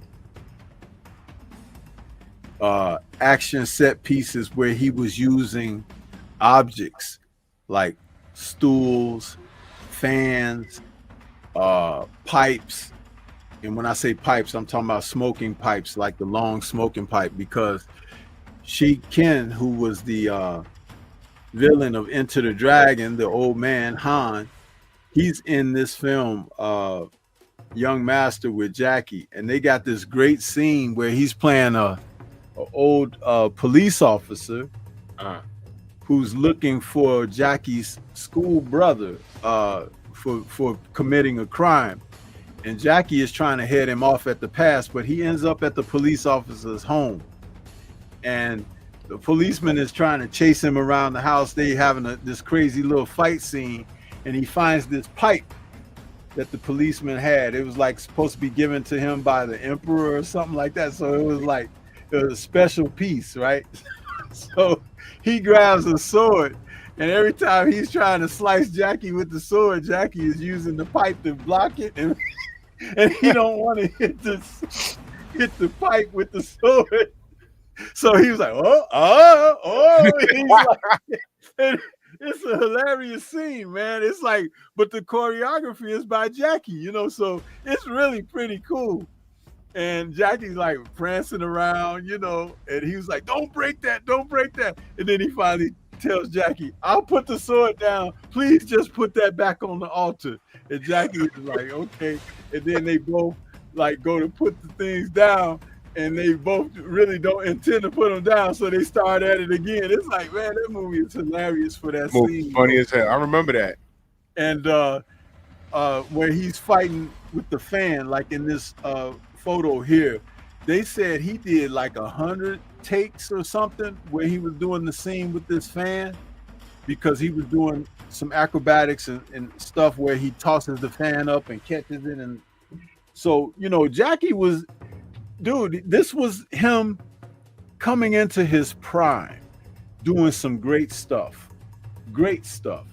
action set pieces where he was using objects like stools, fans, pipes. And when I say pipes, I'm talking about smoking pipes, like the long smoking pipe, because Shi Ken, who was the villain of Enter the Dragon, the old man Han, he's in this film, Young Master, with Jackie, and they got this great scene where he's playing a old police officer who's looking for Jackie's school brother for committing a crime. And Jackie is trying to head him off at the pass, but he ends up at the police officer's home. And the policeman is trying to chase him around the house. They having this crazy little fight scene, and he finds this pipe that the policeman had. It was like supposed to be given to him by the emperor or something like that. So it was a special piece, right? So he grabs a sword, and every time he's trying to slice Jackie with the sword, Jackie is using the pipe to block it, and he don't want to hit the pipe with the sword. So he was like, He's like, and it's a hilarious scene, man. It's like, but the choreography is by Jackie, so it's really pretty cool. And Jackie's like prancing around, and he was like, don't break that. And then he finally tells Jackie, I'll put the sword down. Please just put that back on the altar. And Jackie is like, okay. And then they both like go to put the things down, and they both really don't intend to put them down. So they start at it again. It's like, man, that movie is hilarious for that scene. Funny as hell. I remember that. And where he's fighting with the fan, like in this photo here, they said he did like 100 takes or something where he was doing the scene with this fan. because he was doing some acrobatics and stuff where he tosses the fan up and catches it. And so, you know, Jackie was, dude, this was him coming into his prime, doing some great stuff. Great stuff.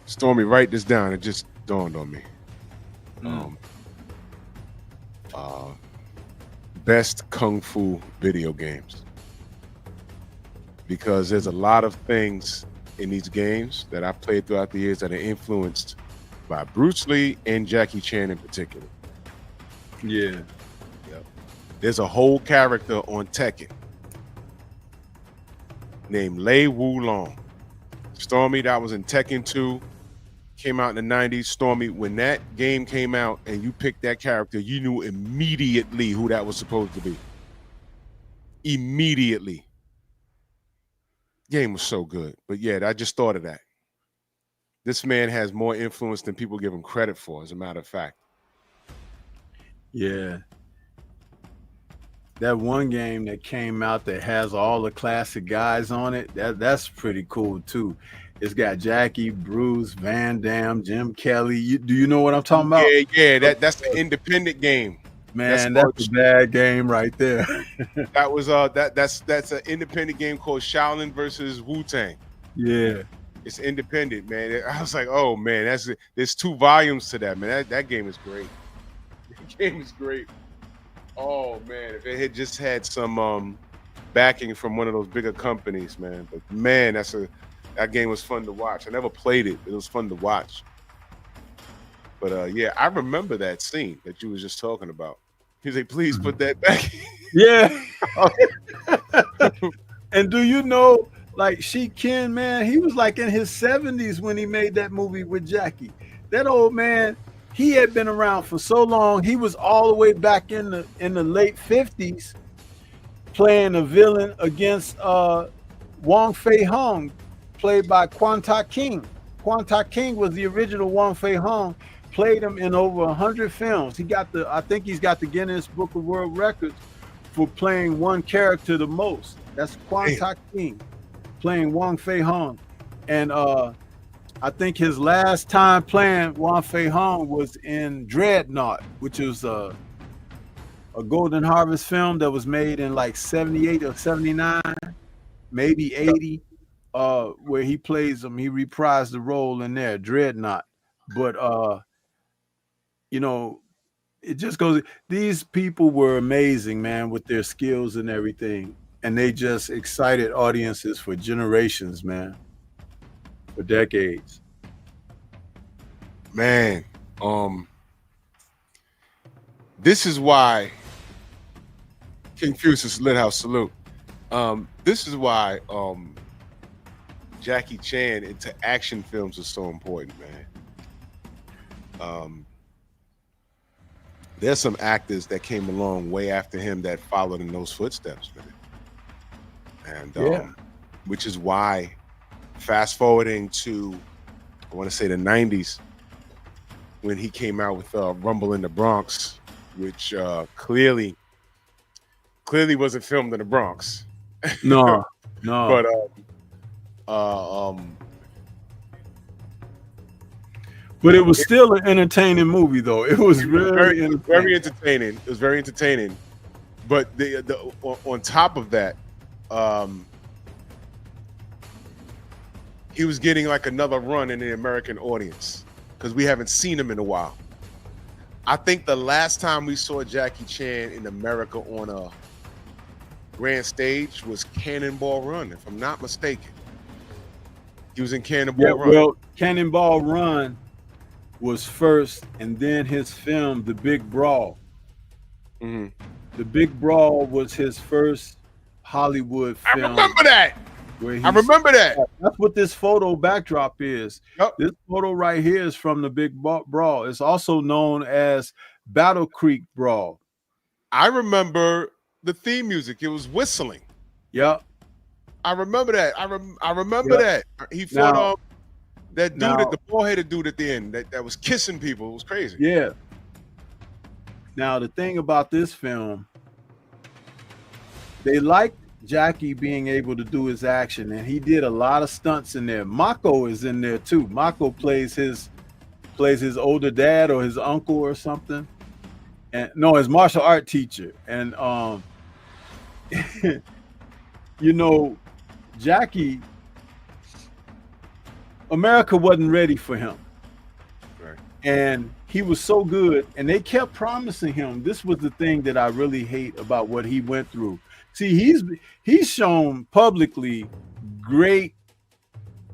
Stormy, write this down. It just dawned on me. Best Kung Fu video games. Because there's a lot of things in these games that I played throughout the years that are influenced by Bruce Lee and Jackie Chan in particular. Yeah. Yep. There's a whole character on Tekken named Lei Wulong. Stormy, that was in Tekken 2. Came out in the 90s. Stormy, when that game came out and you picked that character, you knew immediately who that was supposed to be. Immediately. Game was so good. But yeah, I just thought of that. This man has more influence than people give him credit for, as a matter of fact. Yeah. That one game that came out that has all the classic guys on it, that's pretty cool too. It's got Jackie, Bruce, Van Damme, Jim Kelly. Do you know what I'm talking about? Yeah. That's the independent game. Man, that's a bad game right there. That was that's an independent game called Shaolin versus Wu-Tang. Yeah. It's independent, man. I was like, oh man, there's 2 volumes to that, man. That game is great. That game is great. Oh man, if it had just had some backing from one of those bigger companies, man. But man, that game was fun to watch. I never played it, but it was fun to watch. But yeah, I remember that scene that you was just talking about. He's like, please put that back. Yeah. And do you know, like Sheik Ken, man, he was like in his 70s when he made that movie with Jackie. That old man, he had been around for so long. He was all the way back in the late 50s playing a villain against Wong Fei Hung, played by Quan Ta King. Quan Ta King was the original Wong Fei Hung, played him in over 100 films. I think he's got the Guinness Book of World Records for playing one character the most. That's Quan Ta King playing Wong Fei Hung. And I think his last time playing Wong Fei Hung was in Dreadnought, which was a Golden Harvest film that was made in like 78 or 79, maybe 80, where he plays him. He reprised the role in there, Dreadnought. But you know, it just goes, these people were amazing, man, with their skills and everything. And they just excited audiences for generations, man, for decades. Man, this is why King Fusus Lit House salute. This is why Jackie Chan into action films is so important, man. There's some actors that came along way after him that followed in those footsteps, man. And which is why, fast forwarding to, I want to say the 90s, when he came out with Rumble in the Bronx, which clearly wasn't filmed in the Bronx. No. But but it was still an entertaining movie, though. It was very entertaining. It was very entertaining. But on top of that, he was getting like another run in the American audience because we haven't seen him in a while. I think the last time we saw Jackie Chan in America on a grand stage was Cannonball Run, if I'm not mistaken. He was in Cannonball Run. Well, Cannonball Run was first, and then his film, The Big Brawl. Mm-hmm. The Big Brawl was his first Hollywood film. I remember that. That's what this photo backdrop is. Yep. This photo right here is from The Big Brawl. It's also known as Battle Creek Brawl. I remember the theme music. It was whistling. Yep. I remember that. I remember that. He fought that dude, the bald-headed dude at the end that was kissing people. It was crazy. Yeah. Now, the thing about this film, they liked Jackie being able to do his action, and he did a lot of stunts in there. Mako is in there too. Mako plays his older dad or his uncle or something, and no, his martial art teacher. And you know, Jackie, America wasn't ready for him. Right. And he was so good, and they kept promising him. This was the thing that I really hate about what he went through. See, he's shown publicly great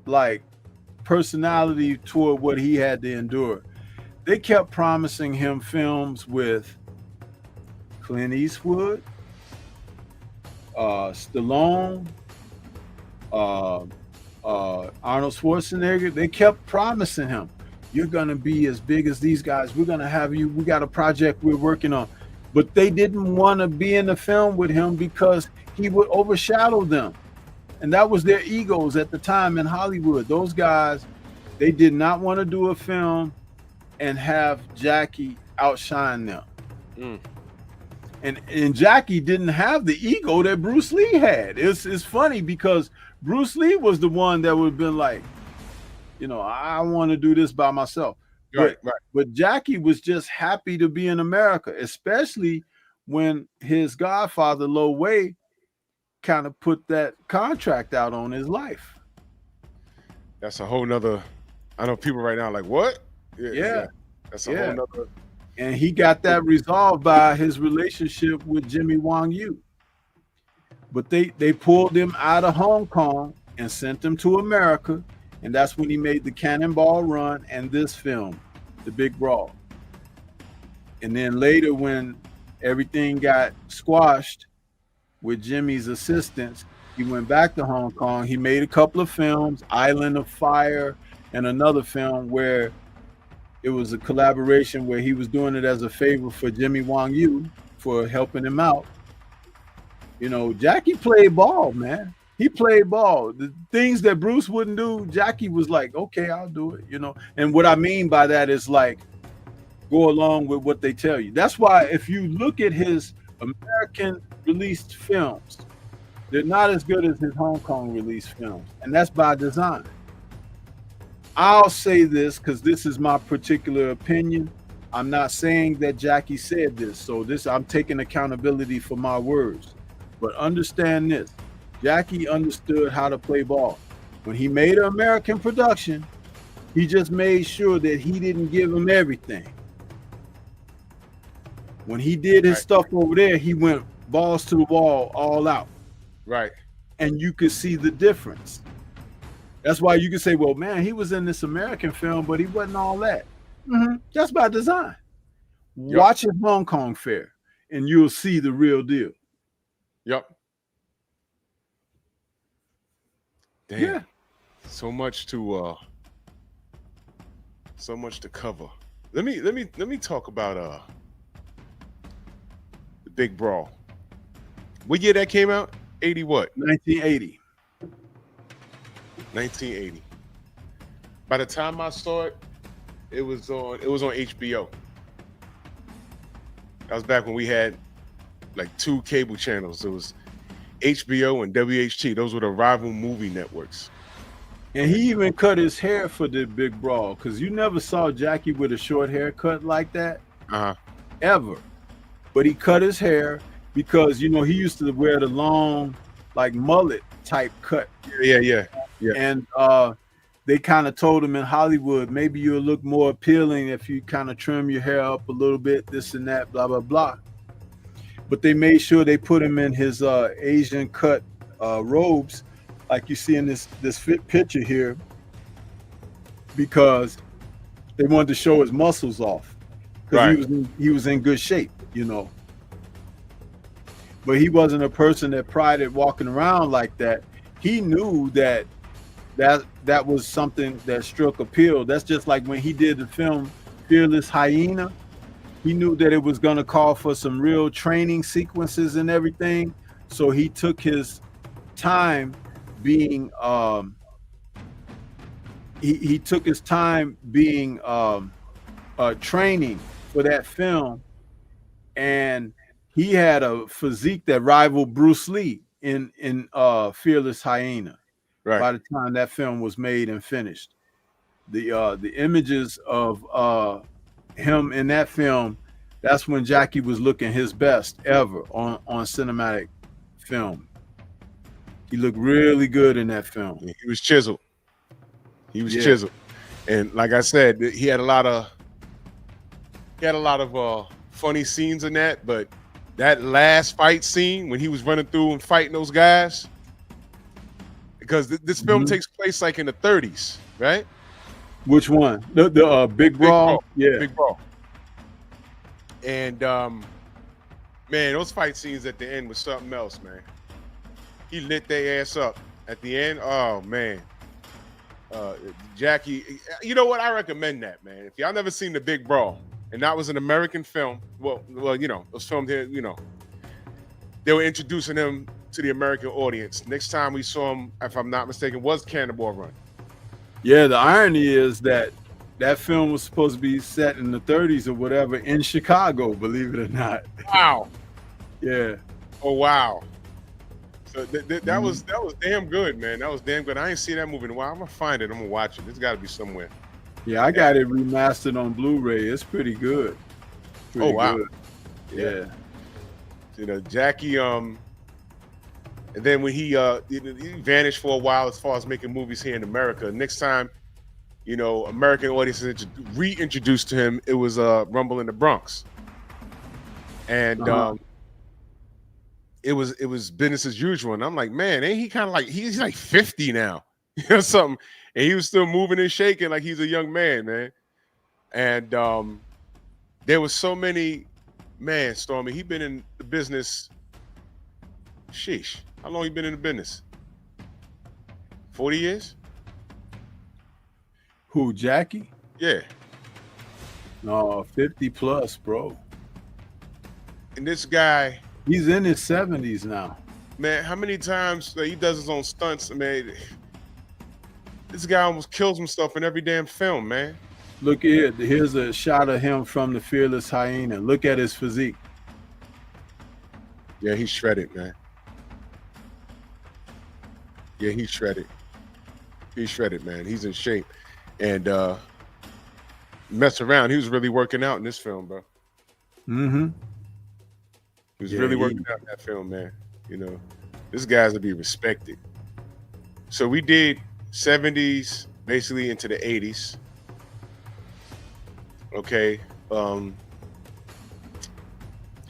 like personality toward what he had to endure. They kept promising him films with Clint Eastwood, Stallone, Arnold Schwarzenegger. They kept promising him, you're going to be as big as these guys. We're going to have you. We got a project we're working on. But they didn't want to be in the film with him because he would overshadow them. And that was their egos at the time in Hollywood. Those guys, they did not want to do a film and have Jackie outshine them. Mm. And Jackie didn't have the ego that Bruce Lee had. It's funny because Bruce Lee was the one that would have been like, you know, I want to do this by myself. Right. But Jackie was just happy to be in America, especially when his godfather, Lo Wei, kind of put that contract out on his life. That's a whole nother. I know people right now are like, what? Yeah. That's a whole nother. And he got that resolved by his relationship with Jimmy Wang Yu. But they pulled him out of Hong Kong and sent him to America. And that's when he made the Cannonball Run and this film, The Big Brawl. And then later when everything got squashed with Jimmy's assistance, he went back to Hong Kong. He made a couple of films, Island of Fire, and another film where it was a collaboration where he was doing it as a favor for Jimmy Wang Yu for helping him out. You know, Jackie played ball, man. He played ball. The things that Bruce wouldn't do, Jackie was like, okay, I'll do it, you know. And what I mean by that is like, go along with what they tell you. That's why if you look at his American released films, they're not as good as his Hong Kong released films. And that's by design. I'll say this because this is my particular opinion. I'm not saying that Jackie said this. So I'm taking accountability for my words. But understand this. Jackie understood how to play ball. When he made an American production, he just made sure that he didn't give him everything. When he did his stuff over there, he went balls to the wall, all out. Right. And you could see the difference. That's why you can say, well, man, he was in this American film, but he wasn't all that. That's by design. Yep. Watch his Hong Kong fare, and you'll see the real deal. Yep. Damn. Yeah. So much to cover. Let me talk about The Big Brawl. What year that came out? 80 what? 1980. 1980. By the time I saw it, it was on HBO. That was back when we had like 2 cable channels. It was HBO and WHT. Those were the rival movie networks. And he even cut his hair for The Big Brawl, because you never saw Jackie with a short haircut like that. Ever. But he cut his hair because, you know, he used to wear the long, like mullet type cut. Yeah. And they kind of told him in Hollywood, maybe you'll look more appealing if you kind of trim your hair up a little bit, this and that, blah, blah, blah. But they made sure they put him in his Asian cut robes, like you see in this picture here, because they wanted to show his muscles off. Because he was in good shape, you know. But he wasn't a person that prided walking around like that. He knew that was something that struck appeal. That's just like when he did the film Fearless Hyena. He knew that it was going to call for some real training sequences and everything. So he took his time being he took his time being training for that film, and he had a physique that rivaled Bruce Lee in Fearless Hyena. Right. By the time that film was made and finished, the images of him in that film, that's when Jackie was looking his best ever on cinematic film. He looked really good in that film. He was chiseled. He was chiseled. And like I said, he had a lot of funny scenes in that, but that last fight scene when he was running through and fighting those guys, because this film takes place like in the 30s, right? Which one? The Big Brawl? Yeah. Big Brawl. And man, those fight scenes at the end was something else, man. He lit their ass up at the end. Oh man. Jackie, you know what? I recommend that, man. If y'all never seen The Big Brawl, and that was an American film, well, you know, it was filmed here, you know. They were introducing him to the American audience. Next time we saw him, if I'm not mistaken, was Cannonball Run. Yeah, the irony is that film was supposed to be set in the 30s or whatever in Chicago, believe it or not. Wow. Yeah. Oh wow. So that was damn good, man. That was damn good. I ain't seen that movie in a while. I'm gonna find it. I'm gonna watch it. It's got to be somewhere. Yeah, I got it remastered on Blu-ray. It's pretty good. Oh wow. Good. Yeah. You know, Jackie. And then when he vanished for a while as far as making movies here in America. Next time, you know, American audiences reintroduced to him, it was Rumble in the Bronx, and it was business as usual. And I'm like, man, ain't he kind of like he's like 50 now, you know, something, and he was still moving and shaking like he's a young man. And there was so many, man, Stormy. He been in the business. Sheesh, how long you been in the business? 40 years? Who, Jackie? Yeah. No, 50 plus, bro. And this guy, he's in his 70s now. Man, how many times he does his own stunts, man? This guy almost kills himself in every damn film, man. Look here, here's a shot of him from the Fearless Hyena. Look at his physique. Yeah, he's shredded, man. Yeah, he's shredded. He's shredded, man. He's in shape. And mess around. He was really working out in this film, bro. Mm-hmm. He was really working out in that film, man. You know, this guy's to be respected. So we did 70s, basically into the 80s. Okay.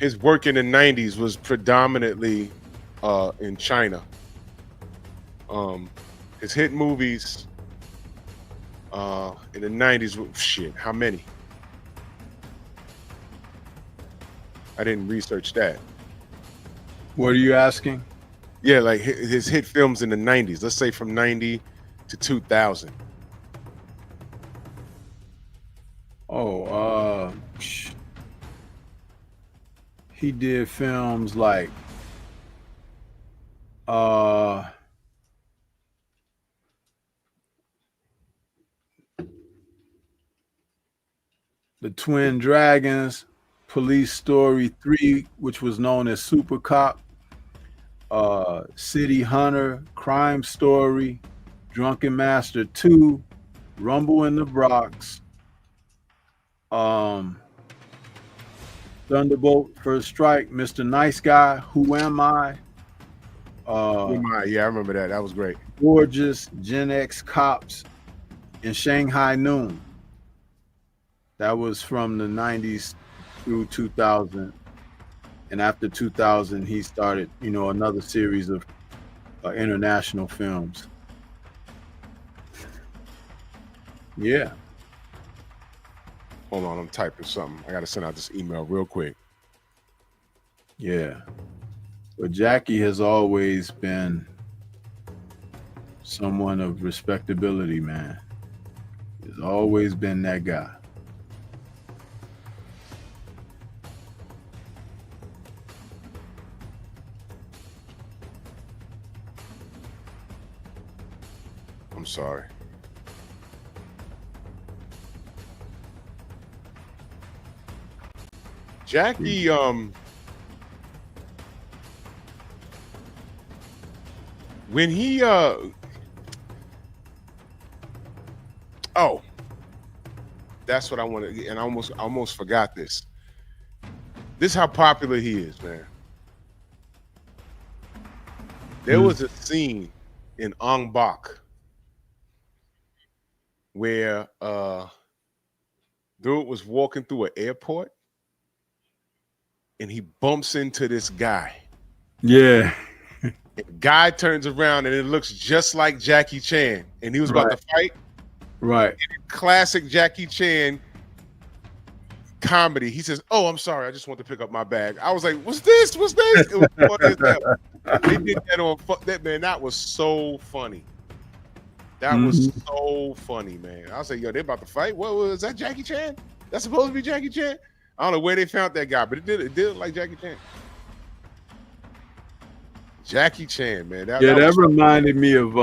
His work in the 90s was predominantly in China. His hit movies in the 90s, shit, how many? I didn't research that. What are you asking? Yeah, like his hit films in the 90s, let's say from 90 to 2000. Oh, he did films like The Twin Dragons, Police Story 3, which was known as Super Cop, City Hunter, Crime Story, Drunken Master 2, Rumble in the Bronx, Thunderbolt, First Strike, Mr. Nice Guy, Who Am I? Yeah, I remember that. That was great. Gorgeous, Gen X Cops, and Shanghai Noon. That was from the 90s through 2000. And after 2000, he started, you know, another series of international films. Yeah. Hold on, I'm typing something. I got to send out this email real quick. Yeah. But Jackie has always been someone of respectability, man. He's always been that guy. I'm sorry. Jackie, when he that's what I wanted, and I almost forgot this. This is how popular he is, man. There was a scene in Ong Bak where dude was walking through an airport and he bumps into this guy. Yeah. The guy turns around and it looks just like Jackie Chan, and he was about to fight. Right. Classic Jackie Chan comedy. He says, "Oh, I'm sorry, I just want to pick up my bag." I was like, "What's this? What's this?" It was funny as hell. They did that on that, man. That was so funny. That was so funny, man. I was like, "Yo, they about to fight? What was that? Jackie Chan? That's supposed to be Jackie Chan?" I don't know where they found that guy, but it did look like Jackie Chan. Jackie Chan, man. That reminded me of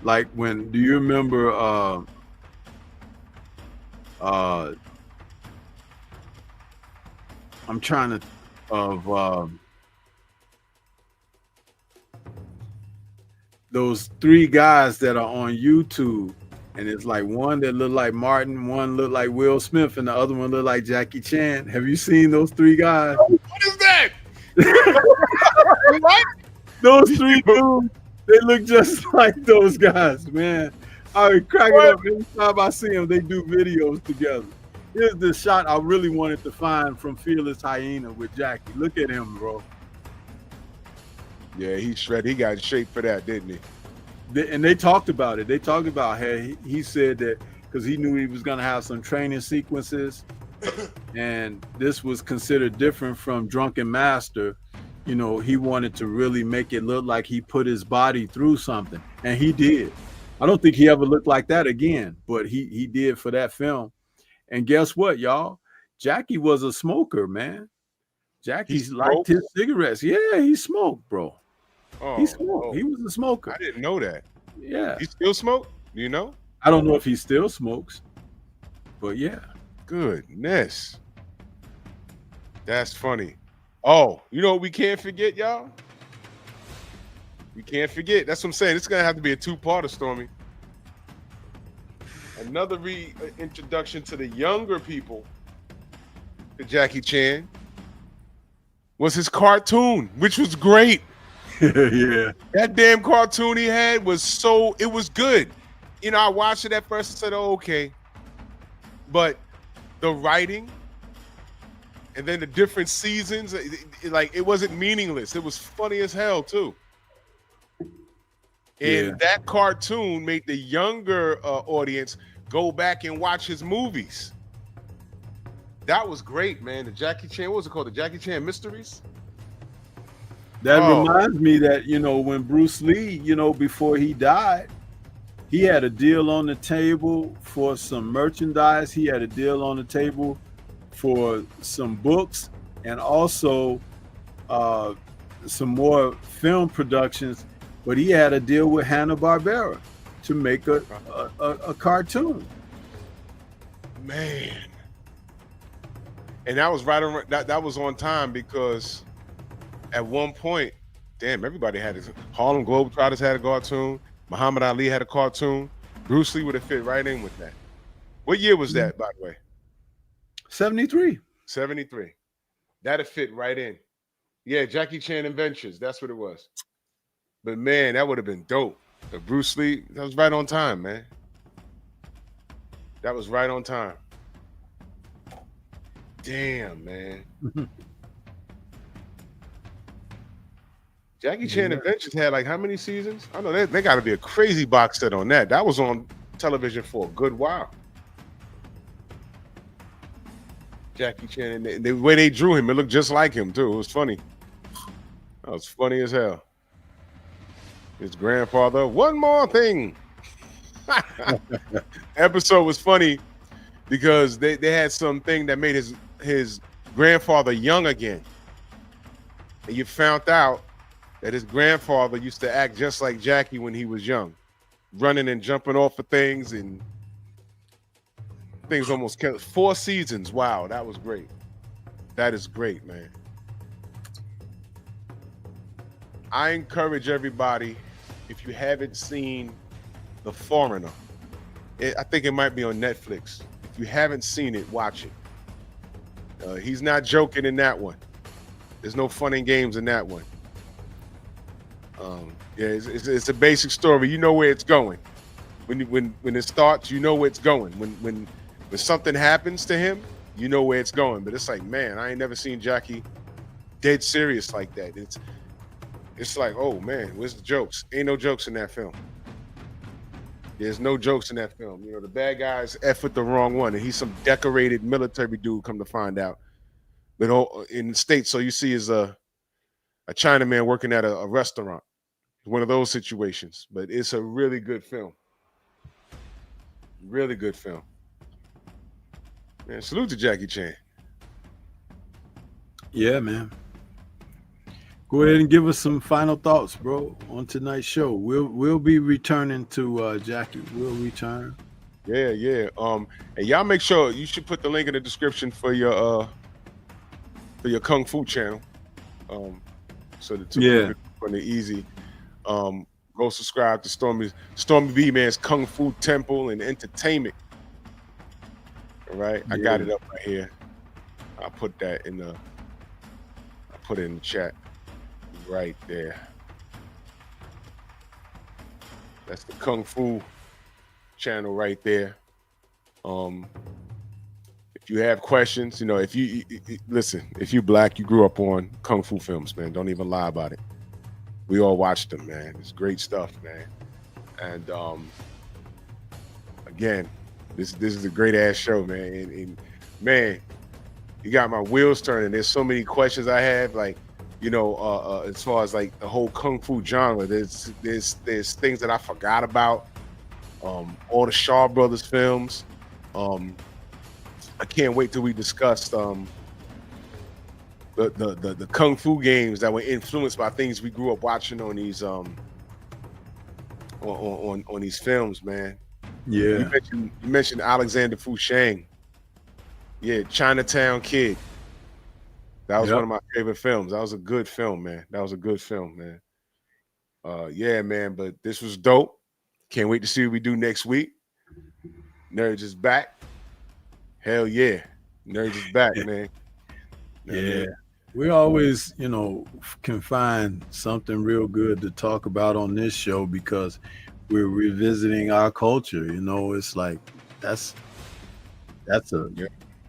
like when, do you remember I'm trying to those three guys that are on YouTube, and it's like one that looked like Martin, one looked like Will Smith, and the other one looked like Jackie Chan. Have you seen those three guys? What is that? What? Those three dudes, they look just like those guys, man. I would crack it up every time I see them. They do videos together. Here's the shot I really wanted to find from Fearless Hyena with Jackie. Look at him, bro. Yeah, he shredded. He got shape for that, didn't he? And they talked about it. They talked about how he said that because he knew he was going to have some training sequences, and this was considered different from Drunken Master. You know, he wanted to really make it look like he put his body through something, and he did. I don't think he ever looked like that again, but he did for that film. And guess what, y'all? Jackie was a smoker, man. Jackie liked his cigarettes. Yeah, he smoked, bro. He smoked. He was a smoker. I didn't know that. Yeah. He still smoke? Do you know? I don't know if he still smokes, but yeah. Goodness. That's funny. Oh, you know what we can't forget, y'all? We can't forget. That's what I'm saying. It's going to have to be a two-parter, Stormy. Another reintroduction to the younger people to Jackie Chan was his cartoon, which was great. Yeah. That damn cartoon he had was it was good. You know, I watched it at first and said, "Oh, okay." But the writing and then the different seasons, it wasn't meaningless. It was funny as hell too. And that cartoon made the younger audience go back and watch his movies. That was great, man. The Jackie Chan, what was it called? The Jackie Chan Mysteries? That reminds me that, you know, when Bruce Lee, you know, before he died, he had a deal on the table for some merchandise. He had a deal on the table for some books, and also some more film productions. But he had a deal with Hanna-Barbera to make a cartoon. Man. And that was right around, that was on time, because at one point, damn, everybody had it. Harlem Globetrotters had a cartoon. Muhammad Ali had a cartoon. Bruce Lee would have fit right in with that. What year was that, by the way? 73. 73. That'd fit right in. Yeah, Jackie Chan Adventures. That's what it was. But man, that would have been dope. The Bruce Lee, that was right on time, man. That was right on time. Damn, man. Jackie Chan Adventures had like how many seasons? I know they got to be a crazy box set on that. That was on television for a good while. Jackie Chan, and the way they drew him, it looked just like him too. It was funny. That was funny as hell. His grandfather, one more thing. Episode was funny because they had something that made his grandfather young again. And you found out that his grandfather used to act just like Jackie when he was young, running and jumping off of things, and things almost killed. 4 seasons. Wow, that was great. That is great, man. I encourage everybody if you haven't seen The Foreigner, I think it might be on Netflix. If you haven't seen it, watch it. He's not joking in that one. There's no fun and games in that one. Yeah, it's a basic story. You know where it's going. When it starts, you know where it's going. When something happens to him, you know where it's going. But it's like, man, I ain't never seen Jackie dead serious like that. It's like, oh man, where's the jokes? Ain't no jokes in that film. There's no jokes in that film. You know, the bad guy's effed the wrong one, and he's some decorated military dude, come to find out. But in the States, so you see is a Chinaman working at a restaurant. One of those situations. But it's a really good film. Really good film. Man, salute to Jackie Chan. Yeah, man. Go ahead and give us some final thoughts, bro, on tonight's show. We'll be returning to Jackie. We'll return. Yeah. And y'all make sure you should put the link in the description for your Kung Fu channel. So that on the easy. Go subscribe to Stormyman's Kung Fu Temple and Entertainment. All right, I got it up right here. I'll put that in the. I'll put it in the chat right there. That's the Kung Fu channel right there. If you have questions, you know, if you listen, if you Black, you grew up on Kung Fu films, man. Don't even lie about it. We all watched them, man. It's great stuff, man. And again, this is a great ass show, man. And man, you got my wheels turning. There's so many questions I have, like, you know, as far as like the whole Kung Fu genre. There's things that I forgot about. All the Shaw Brothers films. I can't wait till we discuss the Kung Fu games that were influenced by things we grew up watching on these on these films, man. Yeah. You mentioned Alexander Fu Shang. Yeah, Chinatown Kid. That was one of my favorite films. That was a good film, man. Yeah, man, but this was dope. Can't wait to see what we do next week. Nerds is back. Hell yeah. Nerds is back, man. Yeah. We always, you know, can find something real good to talk about on this show because we're revisiting our culture. You know, it's like that's a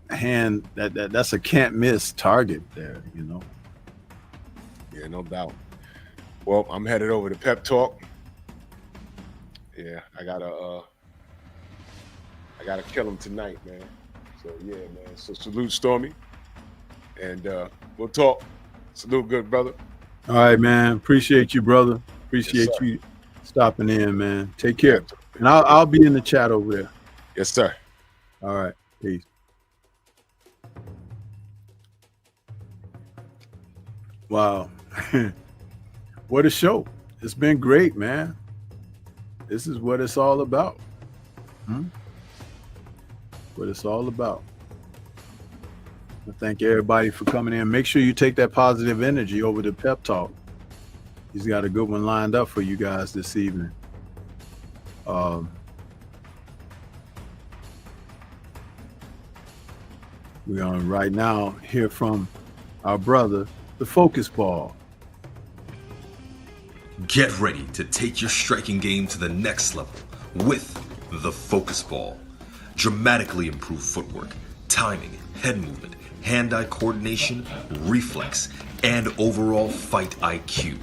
that's a can't miss target there, you know. Yeah, no doubt. Well, I'm headed over to Pep Talk. Yeah, I gotta kill him tonight, man. So yeah, man. So salute Stormy. And we'll talk. Salute, good brother. All right, man. Appreciate you, brother. Appreciate you stopping in, man. Take care. And I'll be in the chat over there. Yes, sir. All right. Peace. Wow. What a show. It's been great, man. This is what it's all about. What it's all about. I thank everybody for coming in. Make sure you take that positive energy over to Pep Talk. He's got a good one lined up for you guys this evening. We're going to right now hear from our brother, the Focus Ball. Get ready to take your striking game to the next level with the Focus Ball. Dramatically improved footwork, timing, head movement, hand-eye coordination, reflex, and overall fight IQ.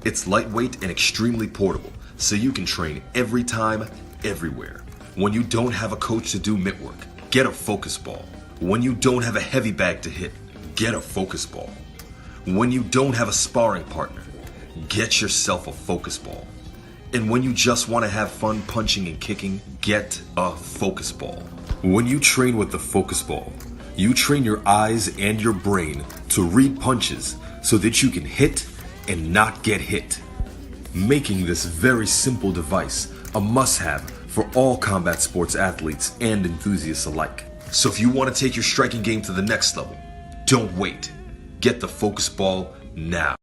It's lightweight and extremely portable, so you can train every time, everywhere. When you don't have a coach to do mitt work, get a Focus Ball. When you don't have a heavy bag to hit, get a Focus Ball. When you don't have a sparring partner, get yourself a Focus Ball. And when you just want to have fun punching and kicking, get a Focus Ball. When you train with the Focus Ball, you train your eyes and your brain to read punches so that you can hit and not get hit, making this very simple device a must-have for all combat sports athletes and enthusiasts alike. So if you want to take your striking game to the next level, don't wait. Get the Focus Ball now.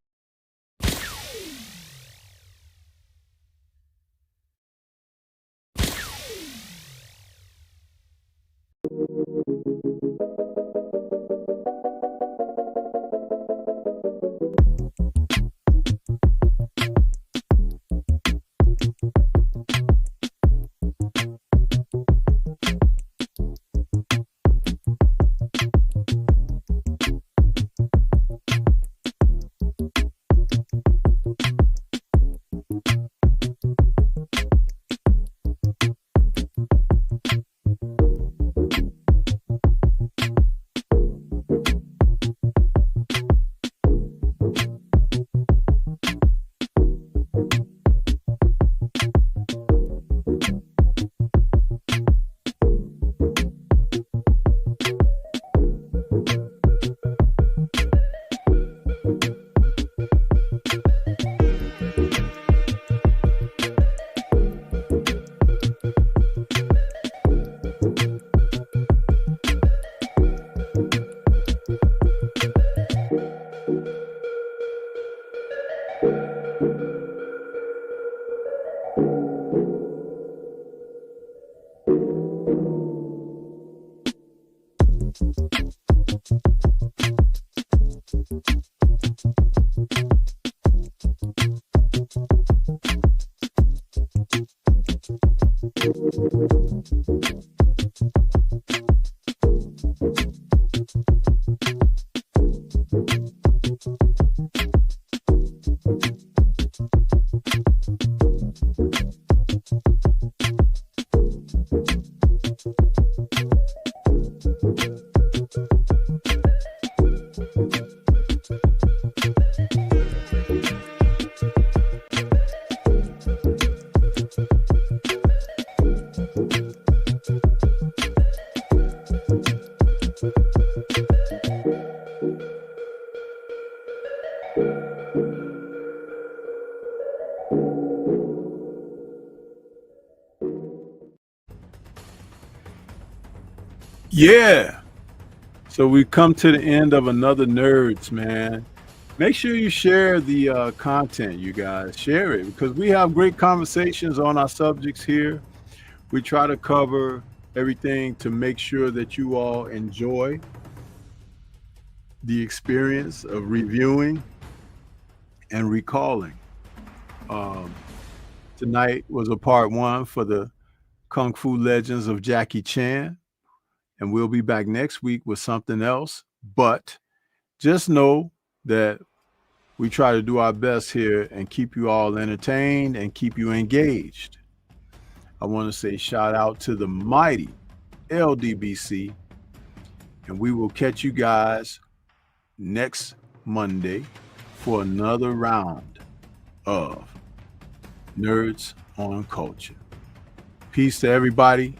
Yeah. So we come to the end of another Nerds, man. Make sure you share the content, you guys. Share it because we have great conversations on our subjects here. We try to cover everything to make sure that you all enjoy the experience of reviewing and recalling. Tonight was a part 1 for the Kung Fu Legends of Jackie Chan. And we'll be back next week with something else. But just know that we try to do our best here and keep you all entertained and keep you engaged. I want to say shout out to the mighty LDBC. And we will catch you guys next Monday for another round of Nerds on Culture. Peace to everybody.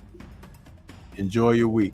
Enjoy your week.